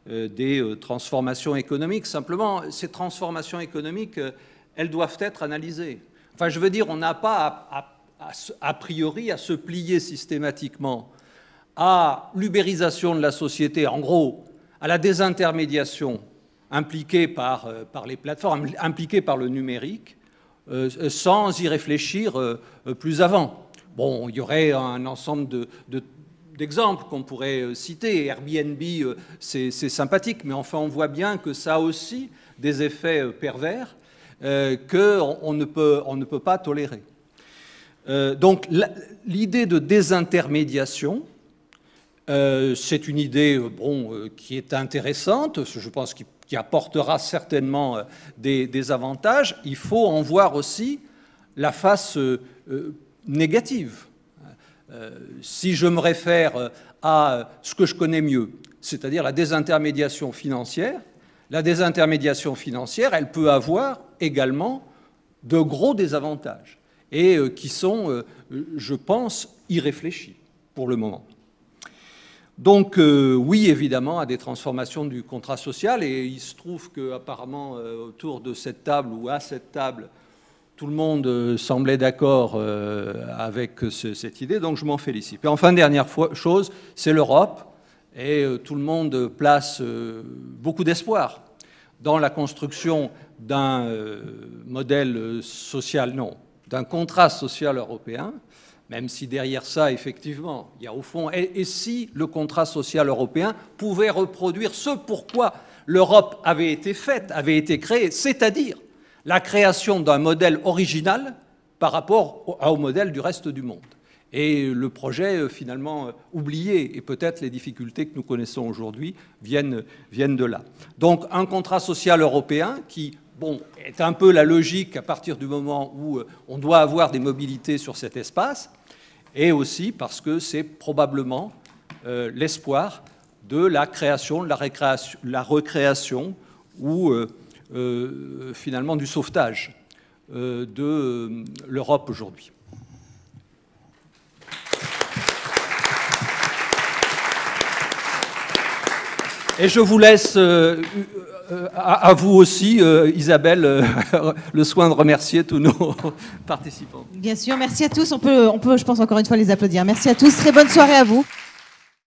des transformations économiques. Simplement, ces transformations économiques, elles doivent être analysées. Enfin, je veux dire, on n'a pas a priori à se plier systématiquement à l'ubérisation de la société, en gros, à la désintermédiation impliquée par les plateformes, impliquée par le numérique, sans y réfléchir plus avant. Bon, il y aurait un ensemble d'exemples qu'on pourrait citer. Airbnb, c'est sympathique, mais enfin, on voit bien que ça a aussi des effets pervers qu'on ne peut pas tolérer. Donc, l'idée de désintermédiation, c'est une idée qui est intéressante, je pense qui apportera certainement des avantages. Il faut en voir aussi la face négative. Si je me réfère à ce que je connais mieux, c'est-à-dire la désintermédiation financière, elle peut avoir également de gros désavantages et qui sont, je pense, irréfléchis pour le moment. Donc, oui, évidemment, à des transformations du contrat social, et il se trouve qu'apparemment, autour de cette table ou à cette table, tout le monde semblait d'accord avec cette idée, donc je m'en félicite. Et enfin, dernière chose, c'est l'Europe, et tout le monde place beaucoup d'espoir dans la construction d'un modèle social, non, d'un contrat social européen, même si derrière ça, effectivement, il y a au fond, et si le contrat social européen pouvait reproduire ce pourquoi l'Europe avait été faite, avait été créée, c'est-à-dire la création d'un modèle original par rapport au modèle du reste du monde. Et le projet finalement oublié, et peut-être les difficultés que nous connaissons aujourd'hui viennent de là. Donc un contrat social européen qui, bon, est un peu la logique à partir du moment où on doit avoir des mobilités sur cet espace, et aussi parce que c'est probablement l'espoir de la création, de la recréation ou finalement du sauvetage de l'Europe aujourd'hui. Et je vous laisse, à vous aussi, Isabelle, le soin de remercier tous nos participants. Bien sûr, merci à tous. On peut, je pense, encore une fois les applaudir. Merci à tous. Très bonne soirée à vous.